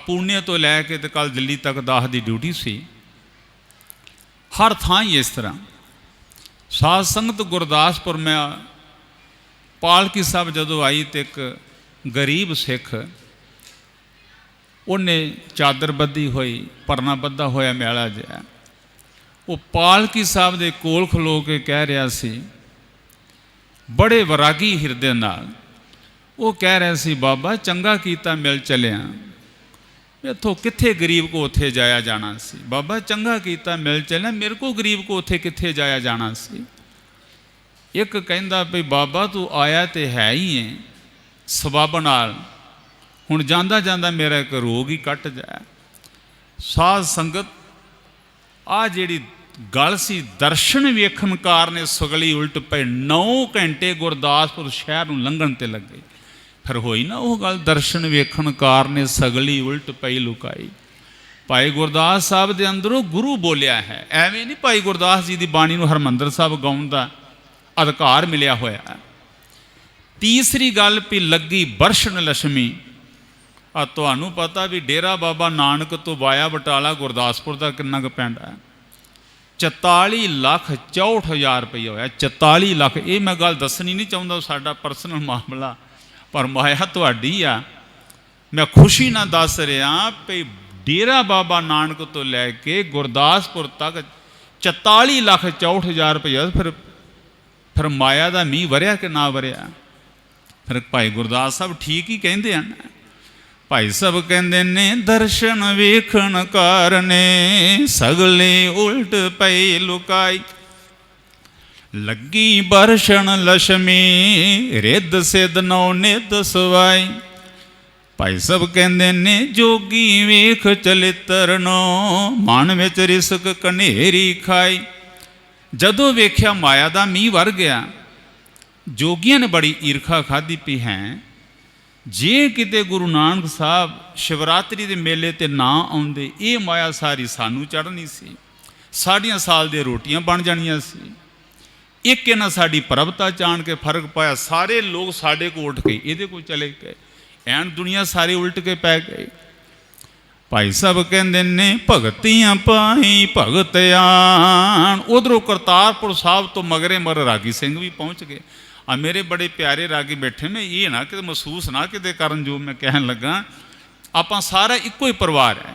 पुणे तो लैके ते कल दिल्ली तक 10 की ड्यूटी सी। हर थां ही इस तरह। साध संगत गुरदासपुर में पालकी साहब जदों आई तो एक गरीब सिख उन्हें चादर बद्धी हुई, परना बद्धा होया मैला जिहा, वो पालकी साहब दे कोल खलो के कह रहा सी बड़े वैरागी हिरदे नाल। वो कह रहा सी बाबा चंगा कीता मिल चलिया, इत्थों कित्थे गरीब को उत्थे जाया जाना सी। बाबा चंगा कीता मिल चलिया, मेरे को गरीब को उत्थे कित्थे जाया जाना सी। एक कहंदा भी बाबा तू आया तो है ही है सबब नाल, हुण जांदा जांदा मेरा एक रोग ही कट जाए। साध संगत आ जिहड़ी गल सी दर्शन वेखण कारन सगली उल्ट पई। 9 घंटे गुरदासपुर शहर नूं लंघण ते लगे। फिर होई ना वो गल, दर्शन वेखण कारन सगली उल्ट पई लुकाई। भाई गुरदास साहब दे अंदरों गुरु बोलिया है, एवें नहीं भाई गुरदास जी की बाणी नूं हरमंदर साहब गाउण दा अधिकार मिलिया होया। तीसरी गल भी लगी बरशन लक्ष्मी। तुहानूं पता भी डेरा बाबा नानक तो वाया बटाला गुरदासपुर का कितना क पैंडा है। 44,64,000 रुपया होया। 44 लाख। ये मैं गल दसनी नहीं चाहता, साडा परसनल मामला, पर माया तुहाडी आ। मैं खुशी ना दस रहा भी डेरा बाबा नानक तो लैके गुरदासपुर तक 44,64,000 रुपया। फिर माया का मीह वरिया कि ना वरिया। फिर भाई गुरदास साहब ठीक ही कहते हैं। भाई साहब कहते ने दर्शन वेखण कारने सगले उल्ट पई लुकाई, लगी बरशन लक्ष्मी रिद सिद नौ निद सवाई। भाई साहब कहते ने जोगी वेख चलित्र नो मन विच रिसक कनेरी खाई। जदों वेख्या माया का मीह वर गया, जोगियां ने बड़ी ईरखा खाधी पी है। जे किते गुरु नानक साहब शिवरात्रि के मेले ते ना आउंदे, ये माया सारी सानू चढ़नी सी, साड़ियाँ साल दी रोटियां बन जानियां सी। एक इन्हां साडी प्रभता जान के फर्क पाया। सारे लोग साडे को उठ गए, इहदे को चले गए, एन दुनिया सारी उल्ट के पै गए। भाई साहब कहते ने भगतियां पाई भगत आन। उधरों करतारपुर साहब तो मगरे मगर रागी सिंह भी पहुँच गए। मेरे बड़े प्यारे रागी बैठे ने, ये ना कि महसूस ना कि करन जो मैं कहन लगा, आप सारा इको ही परिवार है।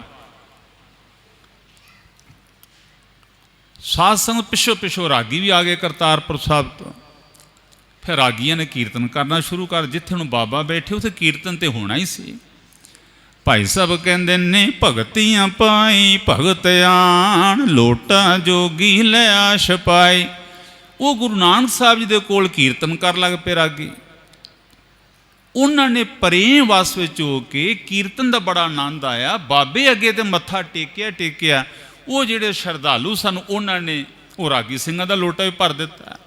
साध संगत पिछो पिछो रागी भी आ गए करतारपुर साहब तो। फिर रागियां ने कीर्तन करना शुरू कर। जिथे हुण बाबा बैठे उसे कीर्तन तो होना ही सी। भाई साहब कहते ने भगतियां पाई भगत आन, लोटा जोगी लिया छपाई। वो गुरु नानक साहब जी के कोल कीर्तन कर लग पे रागी। उन्होंने प्रेम वस विच हो के कीर्तन का बड़ा आनंद आया। बाबे अगे तो मत्था टेकिया वो जिहड़े श्रद्धालु सन उन्होंने वो रागी सिंघां दा लोटा भी भर दिता।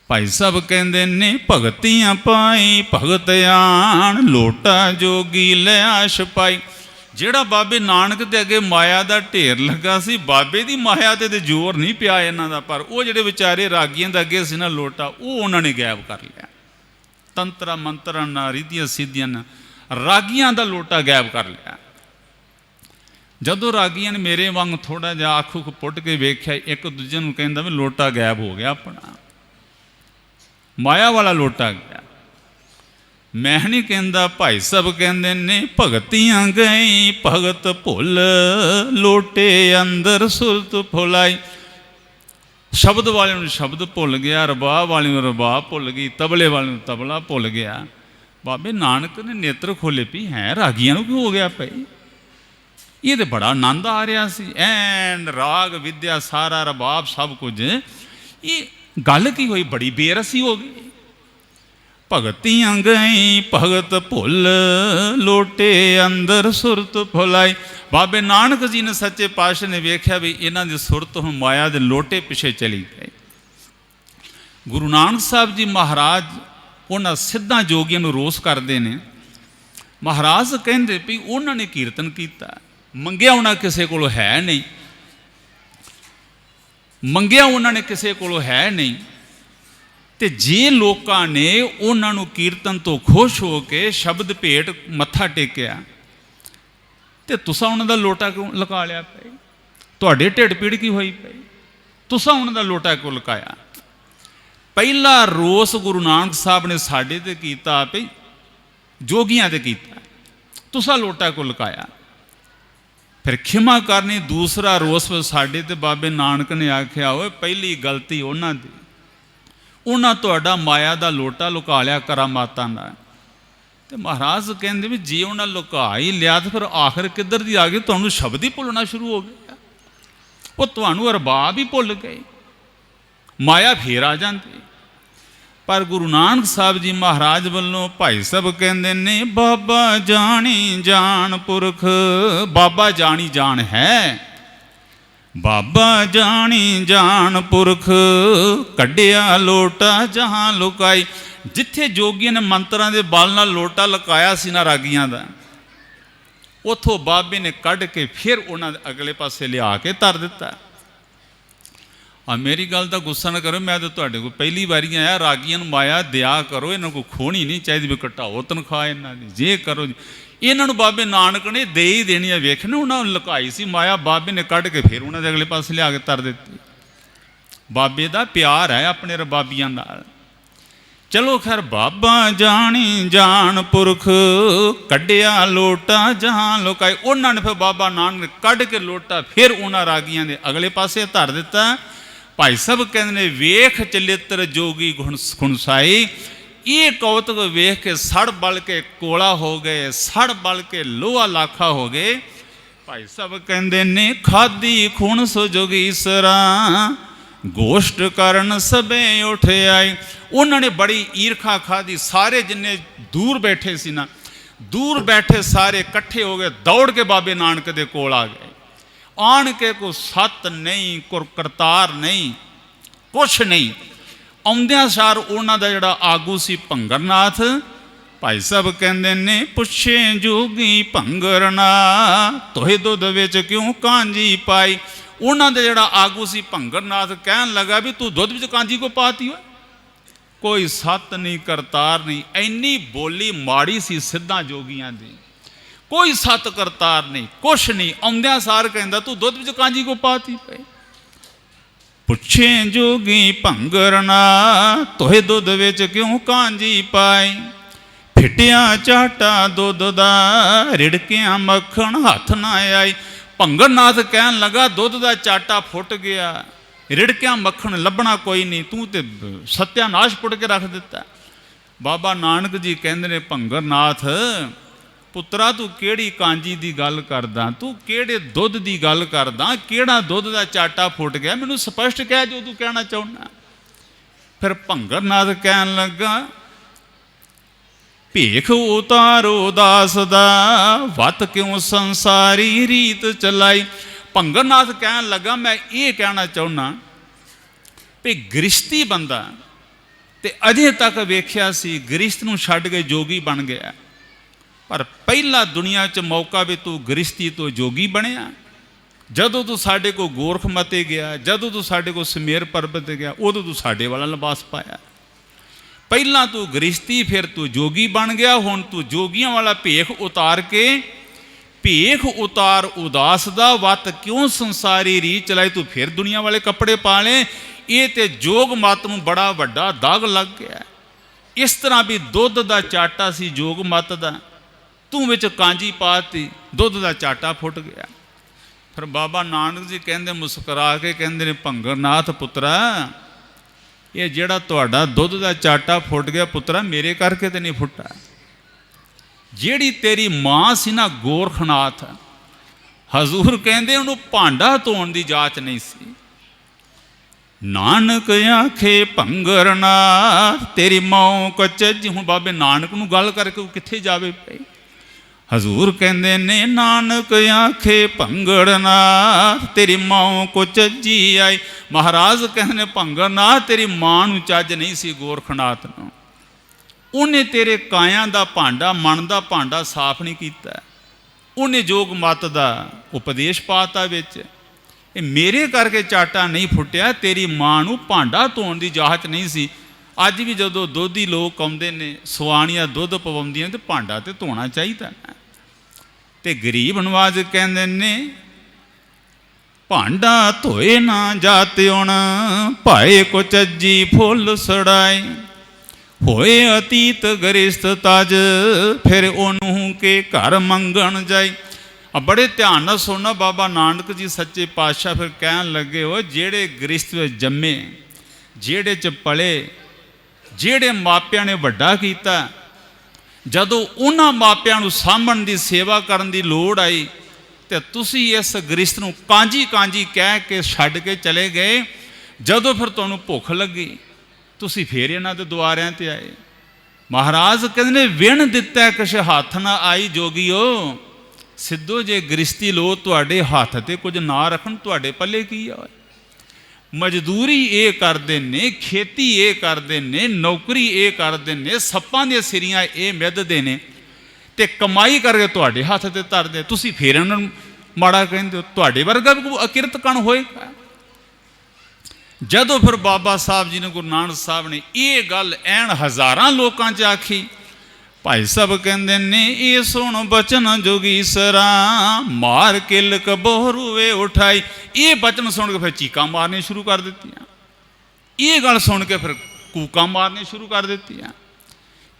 भाई साहब कहते ने भगतियां पाई भगत आण लोटा जोगी लै आश पाई। ਜਿਹੜਾ बाबे नानक के अगे माया का ढेर लगा सी, बाबे की माया ते जोर नहीं पिया इन्हां दा, पर वो जिहड़े विचारे रागियां दे अगे सी ना लोटा वो उन्होंने गायब कर लिया। तंत्रा मंत्रा ना रिधियां सिद्धियां ना रागियां दा लोटा गायब कर लिया। जदों रागियां ने मेरे वांग थोड़ा जिहा अख उख पुट के वेख्या, एक दूजे नूं कहंदा भी लोटा गायब हो गया, अपना माया वाला लोटा गया। मैं नहीं कहता, भाई साहब कहते ने भगतियां गई भगत भुल लोटे अंदर सुरत फुलाई। शब्द वाले नूं शब्द भुल गया, रबाब वाले नूं रबाब भुल गई, तबले वाले नूं तबला भुल गया। बाबे नानक ने नेत्र खोले भी हैं रागियां नूं क्यों हो गया भाई, ये तो बड़ा आनंद आ रहा सी, एन राग विद्या सारा रबाब सब कुछ, ये गल की हुई बड़ी बेरसी हो गई। भगतियां गई भगत भुल लोटे अंदर सुरत फुलाई। बाबे नानक जी ने सच्चे पातशाह ने वेख्या भी इन्हां दी सुरत हुण माया दे लोटे पिछे चली गई। गुरु नानक साहब जी महाराज उन्हां सिद्धां जोगियां नूं रोस करदे ने। महाराज कहंदे भी उन्हां ने कीर्तन कीता, मंगिया उन्हां किसे कोलों है नहीं, मंगिया उन्हां ने किसे कोलों है नहीं, ते जे लोकां ने उन्हां नूं कीर्तन तो खुश हो के शब्द भेट मत्था टेकिया ते तुसां उन्हां दा लोटा क्यों लका लिया पई, तुहाडे ढिड पीड़ की होई पई, तुसां उन्हां दा लोटा क्यों लकाया। पहला रोस गुरु नानक साहब ने साडे ते कीता पई जोगियां ते कीता, तुसां लोटा क्यों लकाया। फिर खिमा करनी, दूसरा रोस साडे ते बाबे नानक ने आख्या ओए पहली गलती उन्हां दी, उन्हां तुहाडा माया का लोटा लुका लिया करामातां दा। ते महाराज कहंदे भी जे उन्हां लुका ही लिया तो फिर आखिर किधर दी आ गई, तुहानूं शब्द ही भुलना शुरू हो गया, वो तुहानूं अरबाब ही भुल गए, माया फिर आ जाती। पर गुरु नानक साहब जी महाराज वालों भाई साहब कहंदे ने बाबा जानी जान पुरख, बाबा जानी जान है, बाबा जानी जान पुरख कढ़िया लोटा जहां लुकाई। जिथे जोगियां ने मंत्रां दे बल नाल लोटा लुकाया सी ना रागियां दा, उथों बाबे ने कढ़ के फिर उन्हां दे अगले पासे लिया के धर दिता। मेरी गल का गुस्सा न करो, मैं तो तुहाडे कोल पहली बारी आया, रागियां नूं माया दिया करो, इन्हां को खोनी नहीं चाहिए भी घटाओ तनख्वाह इन्हां दी, जे करो इन्हों बाबे नानक ने दे ही देनी है। वेखने उन्होंने लुकाई सी माया, बाबे ने कढ़ के फिर उन्होंने अगले पासे लिया के तर दी। बाबे का प्यार है अपने रबाबियां नाल। चलो खैर, बाबा जानी जान पुरख कढ़िया लोटा जहां लुकाई। उन्होंने फिर बाबा नानक ने कढ़ के लोटा फिर उन्होंने रागियां के अगले पासे धर दिता। भाई साहब कहते ने वेख चलित्र जोगी खुणसाई, ये कौतुक वेख के सड़ बल के कोला हो गए, सड़ बल के लोहा लाखा हो गए। भाई साहब कहते ने खादी खून सो जोगीसरा गोष्ठ करन सबे उठ आई। उन्होंने बड़ी ईर्खा खादी, सारे जिन्ने दूर बैठे सी ना, दूर बैठे सारे इकट्ठे हो गए, दौड़ के बाबे नानक दे कोल आ गए। आन के को सत नहीं, करतार नहीं, कुछ नहीं। आउंदियां सार उन्हां दा जिहड़ा आगू सी भंगरनाथ, भाई साहब कहंदे ने पुछे जोगी भंगरना तोहे दुध विच क्यों कांजी पाई। उन्हां दा जिहड़ा आगू सी भंगरनाथ कहन लगा भी तू दुध विच कांजी को पाती हो, कोई सत नहीं करतार नहीं। इन्नी बोली माड़ी सी सिद्धां जोगियां दी, कोई सत करतार नहीं, कुछ नहीं। आउंदियां सार कहंदा तू दुध विच कांजी को पाती पे। पुछे जोगी भंगरना तोहे दुध विच क्यों कांजी पाई। फिटिया चाटा दुध दा रिड़किया मक्खन हथ ना आई। भंगरनाथ कहन लगा दुध दा चाटा फुट गया, रिड़किया मक्खन लभना कोई नहीं, तू तो सत्यानाश पुट के रख दिता। बाबा नानक जी कहंदे ने भंगरनाथ ਪੁੱਤਰਾ ਤੂੰ ਕਿਹੜੀ ਕਾਂਜੀ ਦੀ ਗੱਲ ਕਰਦਾ, ਤੂੰ ਕਿਹੜੇ ਦੁੱਧ ਦੀ ਗੱਲ ਕਰਦਾ, ਕਿਹੜਾ ਦੁੱਧ ਦਾ ਚਾਟਾ ਫੁੱਟ ਗਿਆ, ਮੈਨੂੰ ਸਪਸ਼ਟ ਕਹਿ ਜੋ ਤੂੰ ਕਹਿਣਾ ਚਾਹੁੰਦਾ। ਫਿਰ ਭੰਗਰਨਾਥ ਕਹਿਣ ਲੱਗਾ, ਭੇਖ ਉਤਾਰੋ ਦਾਸ ਦਾ, ਵਤ ਕਿਉਂ ਸੰਸਾਰੀ ਰੀਤ ਚਲਾਈ। ਭੰਗਰਨਾਥ ਕਹਿਣ ਲੱਗਾ, ਮੈਂ ਇਹ ਕਹਿਣਾ ਚਾਹੁੰਦਾ ਵੀ ਗ੍ਰਿਸ਼ਤੀ ਬੰਦਾ ਤੇ ਅਜੇ ਤੱਕ ਵੇਖਿਆ ਸੀ ਗ੍ਰਿਸ਼ਤ ਨੂੰ ਛੱਡ ਕੇ ਜੋਗੀ ਬਣ ਗਿਆ, ਪਰ ਪਹਿਲਾ ਦੁਨੀਆ 'ਚ ਮੌਕਾ ਵੀ ਤੂੰ ਗ੍ਰਿਸ਼ਤੀ ਤੋਂ ਜੋਗੀ ਬਣਿਆ। ਜਦੋਂ ਤੂੰ ਸਾਡੇ ਕੋਲ ਗੋਰਖ ਮਤੇ ਗਿਆ, ਜਦੋਂ ਤੂੰ ਸਾਡੇ ਕੋਲ ਸਮੇਰ ਪਰਬਤ 'ਤੇ ਗਿਆ, ਉਦੋਂ ਤੂੰ ਸਾਡੇ ਵਾਲਾ ਲਿਬਾਸ ਪਾਇਆ। ਪਹਿਲਾਂ ਤੂੰ ਗ੍ਰਿਸ਼ਤੀ, ਫਿਰ ਤੂੰ ਜੋਗੀ ਬਣ ਗਿਆ, ਹੁਣ ਤੂੰ ਜੋਗੀਆਂ ਵਾਲਾ ਭੇਖ ਉਤਾਰ ਕੇ, ਭੇਖ ਉਤਾਰ ਉਦਾਸ ਦਾ, ਵਤ ਕਿਉਂ ਸੰਸਾਰੀ ਰੀਤ ਚਲਾਈ, ਤੂੰ ਫਿਰ ਦੁਨੀਆ ਵਾਲੇ ਕੱਪੜੇ ਪਾ ਲਏ। ਇਹ ਤੇ ਜੋਗ ਮਤ ਨੂੰ ਬੜਾ ਵੱਡਾ ਦਾਗ ਲੱਗ ਗਿਆ। ਇਸ ਤਰ੍ਹਾਂ ਵੀ ਦੁੱਧ ਦਾ ਚਾਟਾ ਸੀ ਜੋਗ ਮਤ ਦਾ, ਤੂੰ ਵਿੱਚ ਕਾਂਜੀ ਪਾਤੀ, ਦੁੱਧ ਦਾ ਚਾਟਾ ਫੁੱਟ ਗਿਆ। ਫਿਰ ਬਾਬਾ ਨਾਨਕ ਜੀ ਕਹਿੰਦੇ, ਮੁਸਕਰਾ ਕੇ ਕਹਿੰਦੇ ਨੇ, ਭੰਗਰਨਾਥ ਪੁੱਤਰਾ, ਇਹ ਜਿਹੜਾ ਤੁਹਾਡਾ ਦੁੱਧ ਦਾ ਚਾਟਾ ਫੁੱਟ ਗਿਆ ਪੁੱਤਰਾ, ਮੇਰੇ ਕਰਕੇ ਤੇ ਨਹੀਂ ਫੁੱਟਾ। ਜਿਹੜੀ ਤੇਰੀ ਮਾਂ ਸੀ ਨਾ ਗੋਰਖਨਾਥ, ਹਜ਼ੂਰ ਕਹਿੰਦੇ ਉਹਨੂੰ ਭਾਂਡਾ ਧੋਣ ਦੀ ਜਾਚ ਨਹੀਂ ਸੀ। ਨਾਨਕ ਆਖੇ ਭੰਗਰਨਾਥ ਤੇਰੀ ਮਾਂ ਕਚੱਜੀ। ਹੁਣ ਬਾਬੇ ਨਾਨਕ ਨੂੰ ਗੱਲ ਕਰਕੇ ਉਹ ਕਿੱਥੇ ਜਾਵੇ ਪਈ। ਹਜ਼ੂਰ ਕਹਿੰਦੇ ਨੇ, ਨਾਨਕ ਆਖੇ ਭੰਗਰਨਾਥ ਤੇਰੀ ਮਾਂ ਕੋ ਚੱਜੀ ਆਈ। ਮਹਾਰਾਜ ਕਹਿੰਦੇ ਨੇ, ਭੰਗਰਨਾਥ ਤੇਰੀ ਮਾਂ ਨੂੰ ਚੱਜ ਨਹੀਂ ਸੀ ਗੋਰਖਨਾਥ ਨੂੰ, ਉਹਨੇ ਤੇਰੇ ਕਾਇਆਂ ਦਾ ਭਾਂਡਾ, ਮਨ ਦਾ ਭਾਂਡਾ ਸਾਫ਼ ਨਹੀਂ ਕੀਤਾ। ਉਹਨੇ ਜੋਗ ਮਤ ਦਾ ਉਪਦੇਸ਼ ਪਾਤਾ ਵਿੱਚ, ਇਹ ਮੇਰੇ ਕਰਕੇ ਚਾਟਾ ਨਹੀਂ ਫੁੱਟਿਆ, ਤੇਰੀ ਮਾਂ ਨੂੰ ਭਾਂਡਾ ਧੋਣ ਦੀ ਜਾਚ ਨਹੀਂ ਸੀ। ਅੱਜ ਵੀ ਜਦੋਂ ਦੁੱਧੀ ਲੋਕ ਆਉਂਦੇ ਨੇ, ਸੁਆਣੀਆਂ ਦੁੱਧ ਪਵਾਉਂਦੀਆਂ, ਤੇ ਭਾਂਡਾ ਤੇ ਧੋਣਾ ਚਾਹੀਦਾ ਨਾ। ਤੇ ਗਰੀਬ ਨਵਾਜ਼ ਕਹਿੰਦੇ ਨੇ, ਭਾਂਡਾ ਧੋਏ ਨਾ ਜਾਤਿਉਣ, ਭਾਏ ਕੋ ਚੱਜੀ ਫੁੱਲ ਸੜਾਏ। ਹੋਏ ਅਤੀਤ ਗ੍ਰਿਸ਼ਤ ਤਜ, ਫਿਰ ਉਹਨੂੰ ਕੇ ਘਰ ਮੰਗਣ ਜਾਈ। ਬੜੇ ਧਿਆਨ ਨਾਲ ਸੁਣਨਾ, ਬਾਬਾ ਨਾਨਕ ਜੀ ਸੱਚੇ ਪਾਤਸ਼ਾਹ ਫਿਰ ਕਹਿਣ ਲੱਗੇ, ਉਹ ਜਿਹੜੇ ਗ੍ਰਿਸ਼ਤ ਵਿੱਚ ਜੰਮੇ, ਜਿਹੜੇ 'ਚ ਪਲੇ, ਜਿਹੜੇ ਮਾਪਿਆਂ ਨੇ ਵੱਡਾ ਕੀਤਾ, ਜਦੋਂ ਉਹਨਾਂ ਮਾਪਿਆਂ ਨੂੰ ਸਾਂਭਣ ਦੀ, ਸੇਵਾ ਕਰਨ ਦੀ ਲੋੜ ਆਈ, ਤੇ ਤੁਸੀਂ ਇਸ ਗ੍ਰਿਸ਼ਤ ਨੂੰ ਕਾਂਜੀ ਕਾਂਜੀ ਕਹਿ ਕੇ ਛੱਡ ਕੇ ਚਲੇ ਗਏ। ਜਦੋਂ ਫਿਰ ਤੁਹਾਨੂੰ ਭੁੱਖ ਲੱਗੀ, ਤੁਸੀਂ ਫੇਰ ਇਹਨਾਂ ਦੇ ਦੁਆਰਿਆਂ 'ਤੇ ਆਏ। ਮਹਾਰਾਜ ਕਹਿੰਦੇ ਨੇ, ਵਿਣ ਦਿੱਤਾ ਕਿਛ ਹੱਥ ਨਾ ਆਈ ਜੋਗੀਓ। ਸਿੱਧੋ ਜੇ ਗ੍ਰਿਸ਼ਤੀ ਲੋ ਤੁਹਾਡੇ ਹੱਥ 'ਤੇ ਕੁਝ ਨਾ ਰੱਖਣ, ਤੁਹਾਡੇ ਪੱਲੇ ਕੀ ਆ। ਮਜ਼ਦੂਰੀ ਇਹ ਕਰਦੇ ਨੇ, ਖੇਤੀ ਇਹ ਕਰਦੇ ਨੇ, ਨੌਕਰੀ ਇਹ ਕਰਦੇ ਨੇ, ਸੱਪਾਂ ਦੀਆਂ ਸਿਰੀਆਂ ਇਹ ਮਿੱਧਦੇ ਨੇ, ਤੇ ਕਮਾਈ ਕਰਕੇ ਤੁਹਾਡੇ ਹੱਥ 'ਤੇ ਧਰਦੇ, ਤੁਸੀਂ ਫੇਰ ਇਹਨਾਂ ਨੂੰ ਮਾੜਾ ਕਹਿੰਦੇ ਹੋ। ਤੁਹਾਡੇ ਵਰਗਾ ਵੀ ਕੋਈ ਅਕਿਰਤ ਕਣ ਹੋਏਗਾ। ਜਦੋਂ ਫਿਰ ਬਾਬਾ ਸਾਹਿਬ ਜੀ ਨੇ, ਗੁਰੂ ਨਾਨਕ ਸਾਹਿਬ ਨੇ ਇਹ ਗੱਲ ਐਨ ਹਜ਼ਾਰਾਂ ਲੋਕਾਂ 'ਚ ਆਖੀ, ਭਾਈ ਸਾਹਿਬ ਕਹਿੰਦੇ ਨੇ, ਇਹ ਸੁਣ ਬਚਨ ਜੋਗੀਸਰਾ, ਮਾਰ ਕਿਲ ਕਬੋਰੂਏ ਉਠਾਈ। ਇਹ ਬਚਨ ਸੁਣ ਕੇ ਫਿਰ ਚੀਕਾਂ ਮਾਰਨੀਆਂ ਸ਼ੁਰੂ ਕਰ ਦਿੱਤੀਆਂ। ਇਹ ਗੱਲ ਸੁਣ ਕੇ ਫਿਰ ਕੂਕਾਂ ਮਾਰਨੀਆਂ ਸ਼ੁਰੂ ਕਰ ਦਿੱਤੀਆਂ।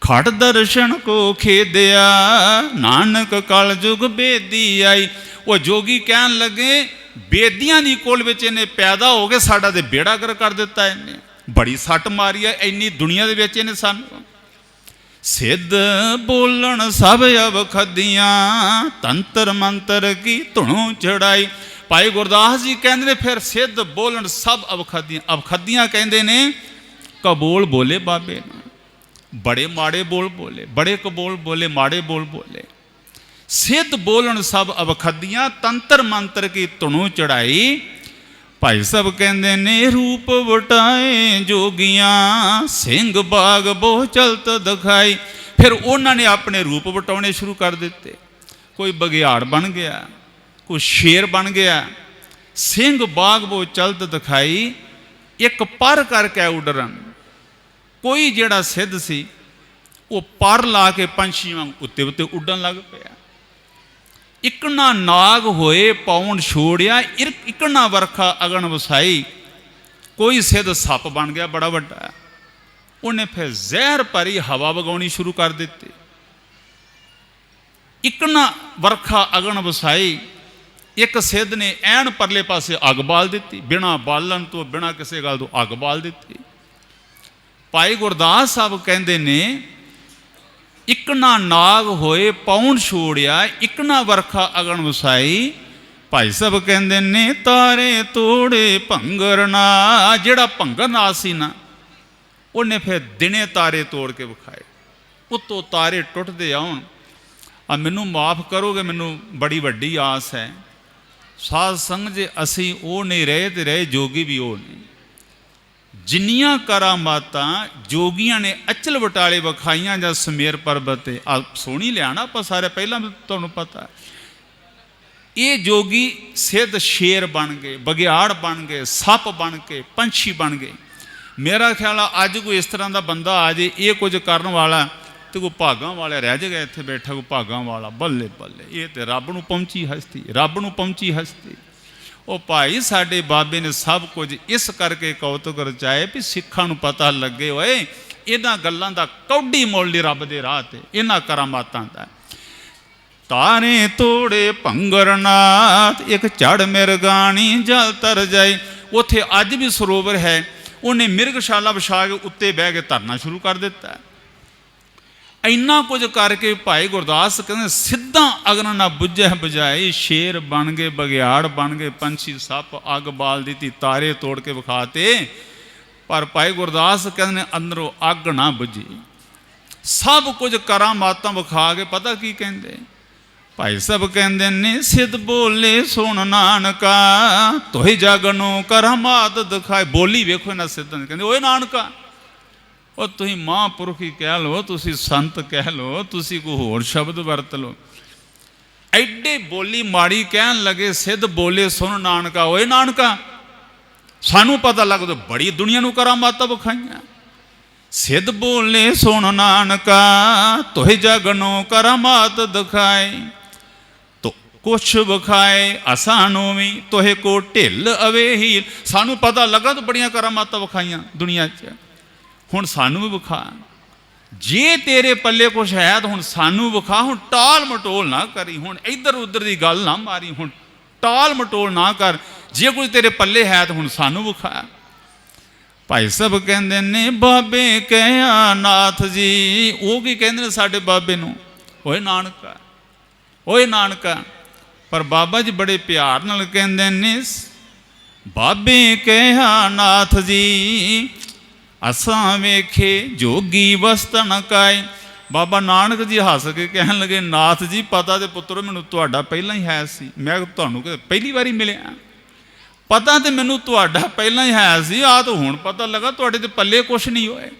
ਖੜ ਦਰਸ਼ਨ ਕੋ ਖੇਦਿਆ, ਨਾਨਕ ਕਲ ਜੁਗ ਬੇਦੀ ਆਈ। ਉਹ ਜੋਗੀ ਕਹਿਣ ਲੱਗੇ, ਬੇਦੀਆਂ ਦੀ ਕੁਲ ਵਿੱਚ ਇਹਨੇ ਪੈਦਾ ਹੋ ਕੇ ਸਾਡਾ ਤੇ ਬੇੜਾ ਕਰ ਦਿੱਤਾ। ਇਹਨੇ ਬੜੀ ਸੱਟ ਮਾਰੀ ਹੈ ਇੰਨੀ ਦੁਨੀਆ ਦੇ ਵਿੱਚ ਇਹਨੇ ਸਾਨੂੰ। ਸਿੱਧ ਬੋਲਣ ਸਭ ਅਵਖਦੀਆਂ, ਤੰਤਰ ਮੰਤਰ ਕੀ ਧੁਣੋਂ ਚੜਾਈ। ਭਾਈ ਗੁਰਦਾਸ ਜੀ ਕਹਿੰਦੇ ਨੇ, ਫਿਰ ਸਿੱਧ ਬੋਲਣ ਸਭ ਅਵਖਦੀਆਂ। ਅਵਖਦੀਆਂ ਕਹਿੰਦੇ ਨੇ ਕਬੋਲ ਬੋਲੇ ਬਾਬੇ ਨੇ, ਬੜੇ ਮਾੜੇ ਬੋਲ ਬੋਲੇ, ਬੜੇ ਕਬੋਲ ਬੋਲੇ, ਮਾੜੇ ਬੋਲ ਬੋਲੇ। ਸਿੱਧ ਬੋਲਣ ਸਭ ਅਵਖਦੀਆਂ, ਤੰਤਰ ਮੰਤਰ ਕੀ ਧੁਣੋਂ ਚੜਾਈ। ਭਾਈ ਸਾਹਿਬ ਕਹਿੰਦੇ ਨੇ, ਰੂਪ ਵਟਾਏ ਜੋਗੀਆਂ, ਸਿੰਘ ਬਾਗ ਬਹੁ ਚਲਤ ਦਿਖਾਈ। ਫਿਰ ਉਹਨਾਂ ਨੇ ਆਪਣੇ ਰੂਪ ਵਟਾਉਣੇ ਸ਼ੁਰੂ ਕਰ ਦਿੱਤੇ। ਕੋਈ ਬਗਿਆੜ ਬਣ ਗਿਆ, ਕੋਈ ਸ਼ੇਰ ਬਣ ਗਿਆ। ਸਿੰਘ ਬਾਗ ਬਹੁ ਚਲਤ ਦਿਖਾਈ, ਇੱਕ ਪਰ ਕਰਕੇ ਉਡਰਨ। ਕੋਈ ਜਿਹੜਾ ਸਿੱਧ ਸੀ, ਉਹ ਪਰ ਲਾ ਕੇ ਪੰਛੀਆਂ ਉੱਤੇ ਉੱਤੇ ਉੱਡਣ ਲੱਗ ਪਿਆ। ਇਕਣਾ ਨਾਗ ਹੋਏ ਪੌਣ ਛੋੜਿਆ, ਇਕਣਾ ਵਰਖਾ ਅਗਣ ਵਸਾਈ। ਕੋਈ ਸਿੱਧ ਸੱਪ ਬਣ ਗਿਆ ਬੜਾ ਵੱਡਾ। ਉਹਨੇ ਫਿਰ ਜ਼ਹਿਰ ਭਰੀ ਹਵਾ ਵਗਾਉਣੀ ਸ਼ੁਰੂ ਕਰ ਦਿੱਤੀ। ਇਕਣਾ ਵਰਖਾ ਅਗਣ ਵਸਾਈ। ਇੱਕ ਸਿੱਧ ਨੇ ਐਨ ਪਰਲੇ ਪਾਸੇ ਅੱਗ ਬਾਲ ਦਿੱਤੀ, ਬਿਨਾਂ ਬਾਲਣ ਤੋਂ, ਬਿਨਾਂ ਕਿਸੇ ਗੱਲ ਤੋਂ ਅੱਗ ਬਾਲ ਦਿੱਤੀ। ਭਾਈ ਗੁਰਦਾਸ ਸਾਹਿਬ ਕਹਿੰਦੇ ਨੇ, इकना नाग होए पौन छोड़िया, इकना वरखा अगन वसाई। भाई साहब कहते ने तारे तोड़े भंगर ना, जेड़ा भंगर ना सी ना उन्हें फिर दिने तारे तोड़ के विखाए, उत्तों तारे टुटते आउण। मैनू माफ़ करोगे, मैनू बड़ी वड्डी आस है। साध संग जे असी वो नहीं रहे तो रहे जोगी भी वो नहीं। जिन्नियां करामातां जोगियां ने अचल बटाले विखाइयां जां समेर पर्वत ते सोनी लिया ना आपां सारे, पहला तुहानूं पता है। ये जोगी सिद्ध शेर बन गए, बगियाड़ बन गए, सप बन के, पंछी बन गए। मेरा ख्याल है अज कोई इस तरह का बंदा आ जाए ये कुछ करने वाला तो कोई भागां वाला रह जाएगा इत्थे बैठा, कोई भागां वाला। बल्ले बल्ले, ये तो रब नूं पहुंची हस्ती, रब नूं पहुंची हस्ती। वो भाई साडे बाबे ने सब कुछ इस करके कौतुक रचाए भी सिखां नूं पता लगे होए इन्हां गल्लां दा कौडी मुल नहीं रब दे राह ते, इन्हां करामातां दा। तारे तोड़े भंगरनाथ, एक चढ़ मिरगानी जल तर जाए। उत्थे अज भी सरोवर है, उन्हें मिर्गशाला विछा के उत्ते बह के धरना शुरू कर दिता है। इन्ना कुछ करके भाई गुरदास कहते सिद्धा अगन ना बुझे बजाए, शेर बन गए, बगियाड़ बन गए, पंछी सप अग बाल दी, तारे तोड़ के विखाते। पर भाई गुरदास कहते अंदरों अग ना बुझी। सब कुछ करामातां विखा के पता की कहते भाई साहब कहते ने सिद्ध बोले सुन नानका, तोही जागनो करामात दिखाए। बोली वेखो ना सिद्ध कहते ओए नानका, और तुम महापुरुष ही कह लो, तुसी संत कह लो, तुसी कोई होर शब्द वरत लो। एडे बोली माड़ी कहन लगे सिद्ध बोले सुन नानका। ओए नानका, सानू पता लग तो बड़ी दुनिया नूं करामातां विखाइयां। सिद्ध बोले सुन नानका, तोहे जगनो करामात दिखाए। तो कुछ विखाए असानू भी, तोहे को ढिल अवे हील। सानू पता लगा तो बड़ियां करामातां विखाइयां दुनिया च, हुण सानू भी विखा। जे तेरे पल्ले कुछ है तो हुण सानू विखा। हुण टाल मटोल ना करी, हुण इधर उधर की गल ना मारी, हुण टाल मटोल ना कर। जे कुछ तेरे पल्ले है तो हुण सानू विखा। भाई साहब कहते ने बाबे कहा नाथ जी, वो की कहते ने साडे बाबे नूं, ओए नानका, ओए नानका। पर बाबा जी बड़े प्यार नाल कहते ने बाबे कहा नाथ जी, असां वेखे जोगी वस्तन काए। बाबा नानक जी हस के कहन लगे नाथ जी पता तो पुत्रो मैनू तुहाडा पहला ही है सी, मैं तुहानू पहली बारी मिलिया। पता तो मैनू तुहाडा पहला ही है सी, आ तो हुण पता लगा तुहाडे ते पल्ले कुछ नहीं होए।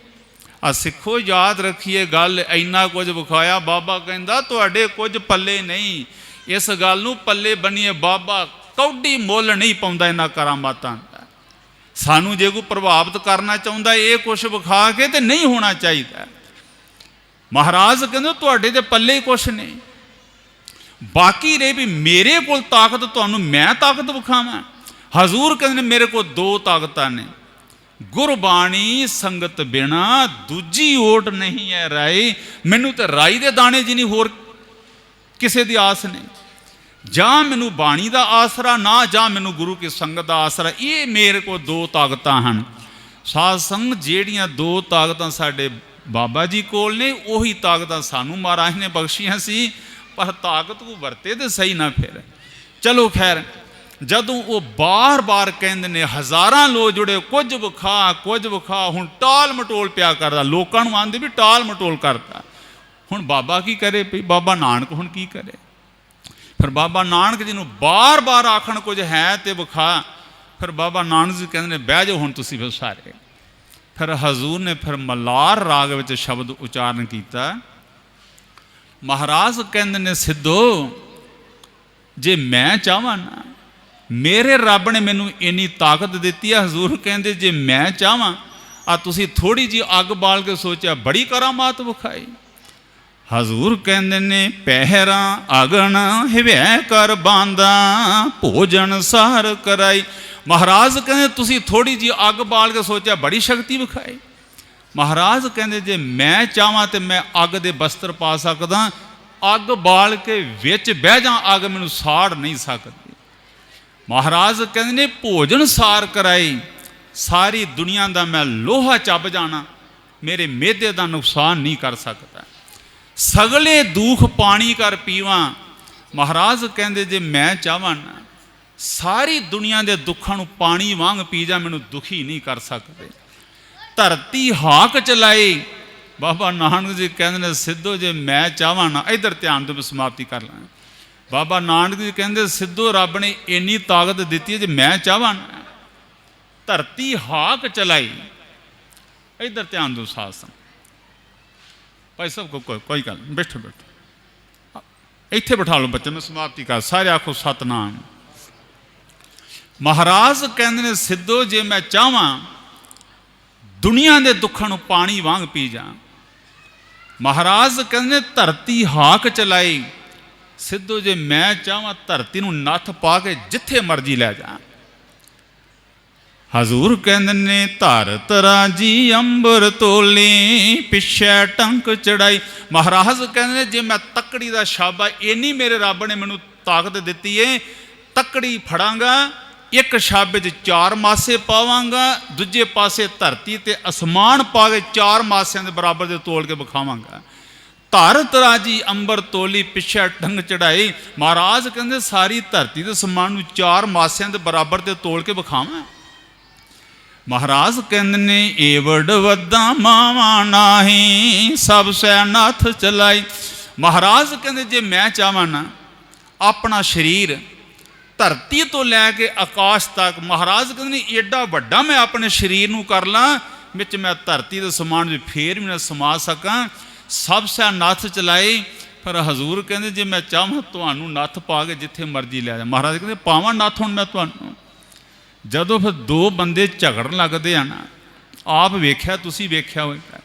आ सिखो याद रखिए गल, इन्ना कुछ विखाया। बाबा कहंदा तुहाडे कुछ पल्ले नहीं, इस गल नूं पल्ले बनीए बाबा कौडी मुल नहीं पाउंदा इन्हां करामातां। सानू जे कोई प्रभावित करना चाहता ये कुछ विखा के तो नहीं होना चाहिए। महाराज कहते तुहाडे ते पल्ले ही कुछ नहीं, बाकी रहे भी मेरे को ताकत, तुहानू मैं ताकत विखावां। हजूर कहते मेरे को दो ताकतां ने, गुरबाणी संगत बिना दूजी ओट नहीं है राई। मैनू तो राई दे दाने जी नहीं होर किसी की आस नहीं। जा मैनू बाणी का आसरा ना, जा मैनू गुरु की संगत का आसरा। ये मेरे को दो ताकतां हैं। साध संग जेड़ियां दो ताकतां साडे बाबा जी कोल ने, उही ताकतां सानू महाराज ने बख्शियां सी। पर ताकत को वरते तो सही ना। फिर चलो खैर, जदों वो बार बार कहंदे ने हज़ारां लोग जुड़े कुछ विखा कुछ विखा, हुण टाल मटोल पिया करदा। लोकां नूं आंदे भी टाल मटोल करता। हुण बाबा की करे भी, बाबा नानक हुण की करे। फिर बाबा नानक जी नूं बार बार आखण कुछ है तो विखा। फिर बाबा नानक जी कहते ने बह जाओ हुण तुसीं फिर सारे। फिर हजूर ने फिर मलार राग विच शब्द उचारण किया। महाराज कहते ने सिद्धो, जे मैं चाहवां ना, मेरे रब ने मैनू इन्नी ताकत दी है। हजूर कहते जे मैं चाहवां, आ तुसीं थोड़ी जी अग बाल के सोचा बड़ी करामात विखाई। हजूर कहते ने पहरा अगन हिवै कर बांदा, भोजन सार कराई। महाराज कहते तुसीं थोड़ी जी अग बाल के सोचा बड़ी शक्ति विखाई। महाराज कहते जे मैं चाहवां तो मैं अग दे बस्तर पा सकदा, अग बाल के विच बह जा, अग मैनू साड़ नहीं सकती। महाराज कहते ने भोजन सार कराई, सारी दुनिया का मैं लोहा चब जाना, मेरे मेदे का नुकसान नहीं कर सकता। सगले दुख पानी कर पीवा। महाराज कहते जे मैं चाहवां ना सारी दुनिया के दुखों पानी वांग पी जा, मैनू दुखी नहीं कर सकते। धरती हाक चलाई। बाबा नानक जी कहते ने सिद्धो जे मैं चाहवां ना, इधर ध्यान दो समाप्ति कर ला। बाबा नानक जी कहते सिद्धो रब ने इन्नी ताकत दी है जे मैं चाहवां ना धरती हाक चलाई। इधर ध्यान दो साथ भाई सब को कोई गल बैठो बैठो इत्थे बिठा लो बच्चे, मैं समाप्ति कर। सारे आखो सतनाम। महाराज कहते ने सिद्धो जे मैं चाहवां दुनिया के दुखों पानी वांग पी जा। महाराज कहते धरती हाक चलाई। सिद्धो जे मैं चाहवां धरती नूं नत्थ पा के जिथे मर्जी लै जा। हजूर कहते ने धरत राजी अंबर तोली पिछे टंक चढ़ाई। महाराज कहते जे मैं तकड़ी का शाबा इन्नी मेरे रब ने मैनू ताकत दी है, तकड़ी फड़ांगा एक शाबे च 4 मासे पावांगा, दूजे पासे धरती ते आसमान पा के 4 मासियां दे बराबर दे तोल के विखावांगा। धरत राजी अंबर तोली पिछे टंग चढ़ाई। महाराज कहते सारी धरती के आसमान 4 मासियां दे बराबर दे तोल के विखावां। महाराज कहते ने एवड़ वद्दा मावा नाही सब सै नाथ चलाई। महाराज कहते जे मैं चाहवां ना अपना शरीर धरती तो लैके आकाश तक, महाराज कहते एडा वड्डा मैं अपने शरीर नूं कर ला विच मैं धरती के समान भी फेर भी ना समा सकां। सब सै नाथ चलाई। पर हजूर कहते जे मैं चाहां तुहानूं नत्थ पा के जिथे मर्जी लै जा। महाराज कहते पावां नत्थ हुण मैं तुहानूं। जदों फिर 2 बंदे झगड़न लगते हैं ना, आप वेख्या तुसीं वेख्या होगा,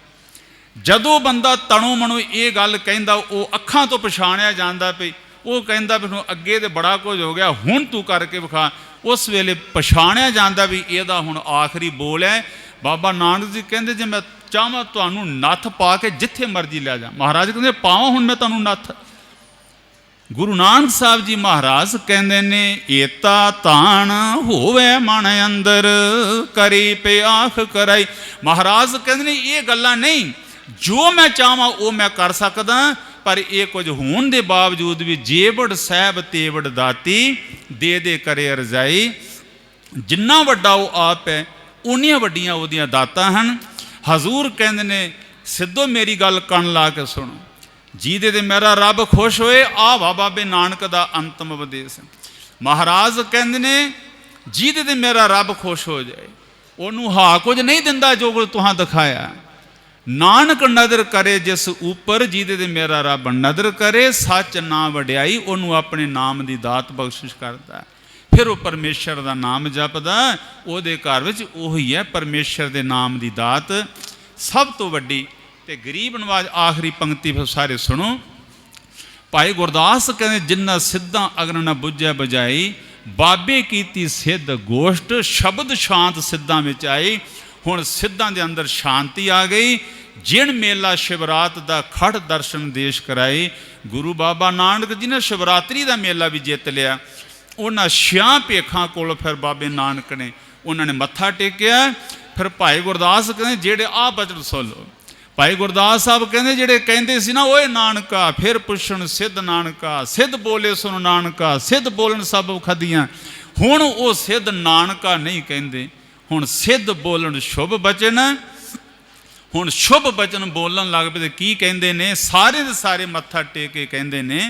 जदों बंदा तणों मनो ये गल कहंदा वो अखां तो पछाणिया जांदा पई, वो कहंदा भी अगे तो बड़ा कुछ हो गया हुण तू करके विखा। उस वेले पछाणिया जांदा भी इहदा हुण आखिरी बोल है। बाबा नानक जी कहंदे जे मैं चाहां तुहानूं नत्थ पा के जिथे मर्जी लै जा। महाराज कहंदे पावां हुण मैं तुहानूं नत्थ। गुरु नानक साहब जी महाराज कहते ने एता तान होवे मन अंदर करी पे आख कराई। महाराज कहते ने ये गल्लां नहीं जो मैं चाहां वो मैं कर सकदा, पर ये कुछ होने के बावजूद भी जेवड़ साहब तेवड़ दाती दे दे करे रजाई। जिन्ना वड्डा वो आप है उन्नियां वड्डियां ओहदियां दातां हन। हजूर कहते ने सिद्धो मेरी गल कन ला के सुनो, जीदे दे मेरा रब खुश होए आ बाबे नानक दा अंतम उपदेश। महाराज कहते ने जीदे दे मेरा रब खुश हो जाए उन्होंने हा कुछ नहीं दिंदा जो कुछ तुहां दिखाया। नानक नदर करे जिस ऊपर जीदे दे मेरा रब नदर करे, सच ना वड्याई उन्होंने अपने नाम की दात बख्शिश करता। फिर वो परमेश्वर का नाम जपदा, उहदे घर विच उही है परमेश्वर के नाम की दात सब तो वड्डी। ते गरीब नवाज आखिरी पंक्ति फिर सारे सुनो। भाई गुरदास कहते जिन्ना सिद्धा अग्न न बुझे बजाई, बाबे कीती सिद्ध गोष्ठ शब्द शांत सिद्धां विच आई। हुण सिद्धां दे अंदर शांति आ गई। जिन मेला शिवरात दा खड़ दर्शन देश कराई। गुरु बाबा नानक जी ने शिवरात्रि का मेला भी जित लिया। उन्हां 6 भेखां कोल फिर बाबे नानक ने उन्होंने मत्था टेकिया। फिर भाई गुरदास कहते जेड़े आ बचन सुन लो। भाई गुरदास साहब कहते जेड़े कहते सी ना ओए नानका, फिर पुछण सिद्ध नानका, सिद्ध बोले सुन नानका, सिद्ध बोलन सब खदियां। हुण वो सिद्ध नानका नहीं कहते, हुण सिद्ध बोलन शुभ बचन। हुण शुभ बचन बोलन लग पे की कहते ने, सारे दे सारे मत्था टेक के कहते ने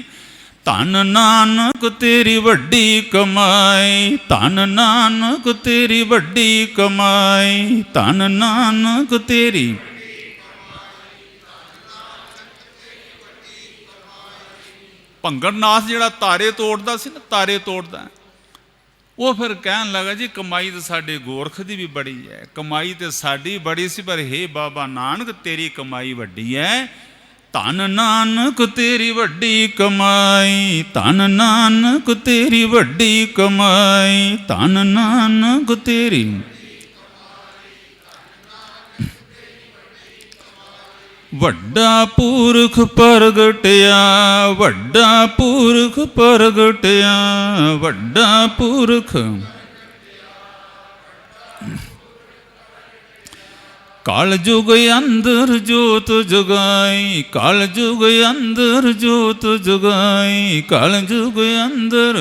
धन नानक तेरी वड्डी कमाई, धन नानक तेरी वड्डी कमाई, धन नानक तेरी। भंगड़ नाथ जिहड़ा तारे तोड़दा सी ना, तारे तोड़दा, वो फिर कहन लगा जी कमाई तो साडे गोरख दी भी बड़ी है, कमाई तो साडी बड़ी सी, पर हे बाबा नानक तेरी कमाई वड्डी है। धन नानक तेरी वड्डी कमाई, धन नानक तेरी वड्डी कमाई, धन नानक तेरी। वड्डा पुरख प्रगटिया, वड्डा पुरख प्रगटिया, वड्डा पुरख। कल जुग अंदर जोत जगाई, कल जुग अंदर जोत जगाई, कल जुग अंदर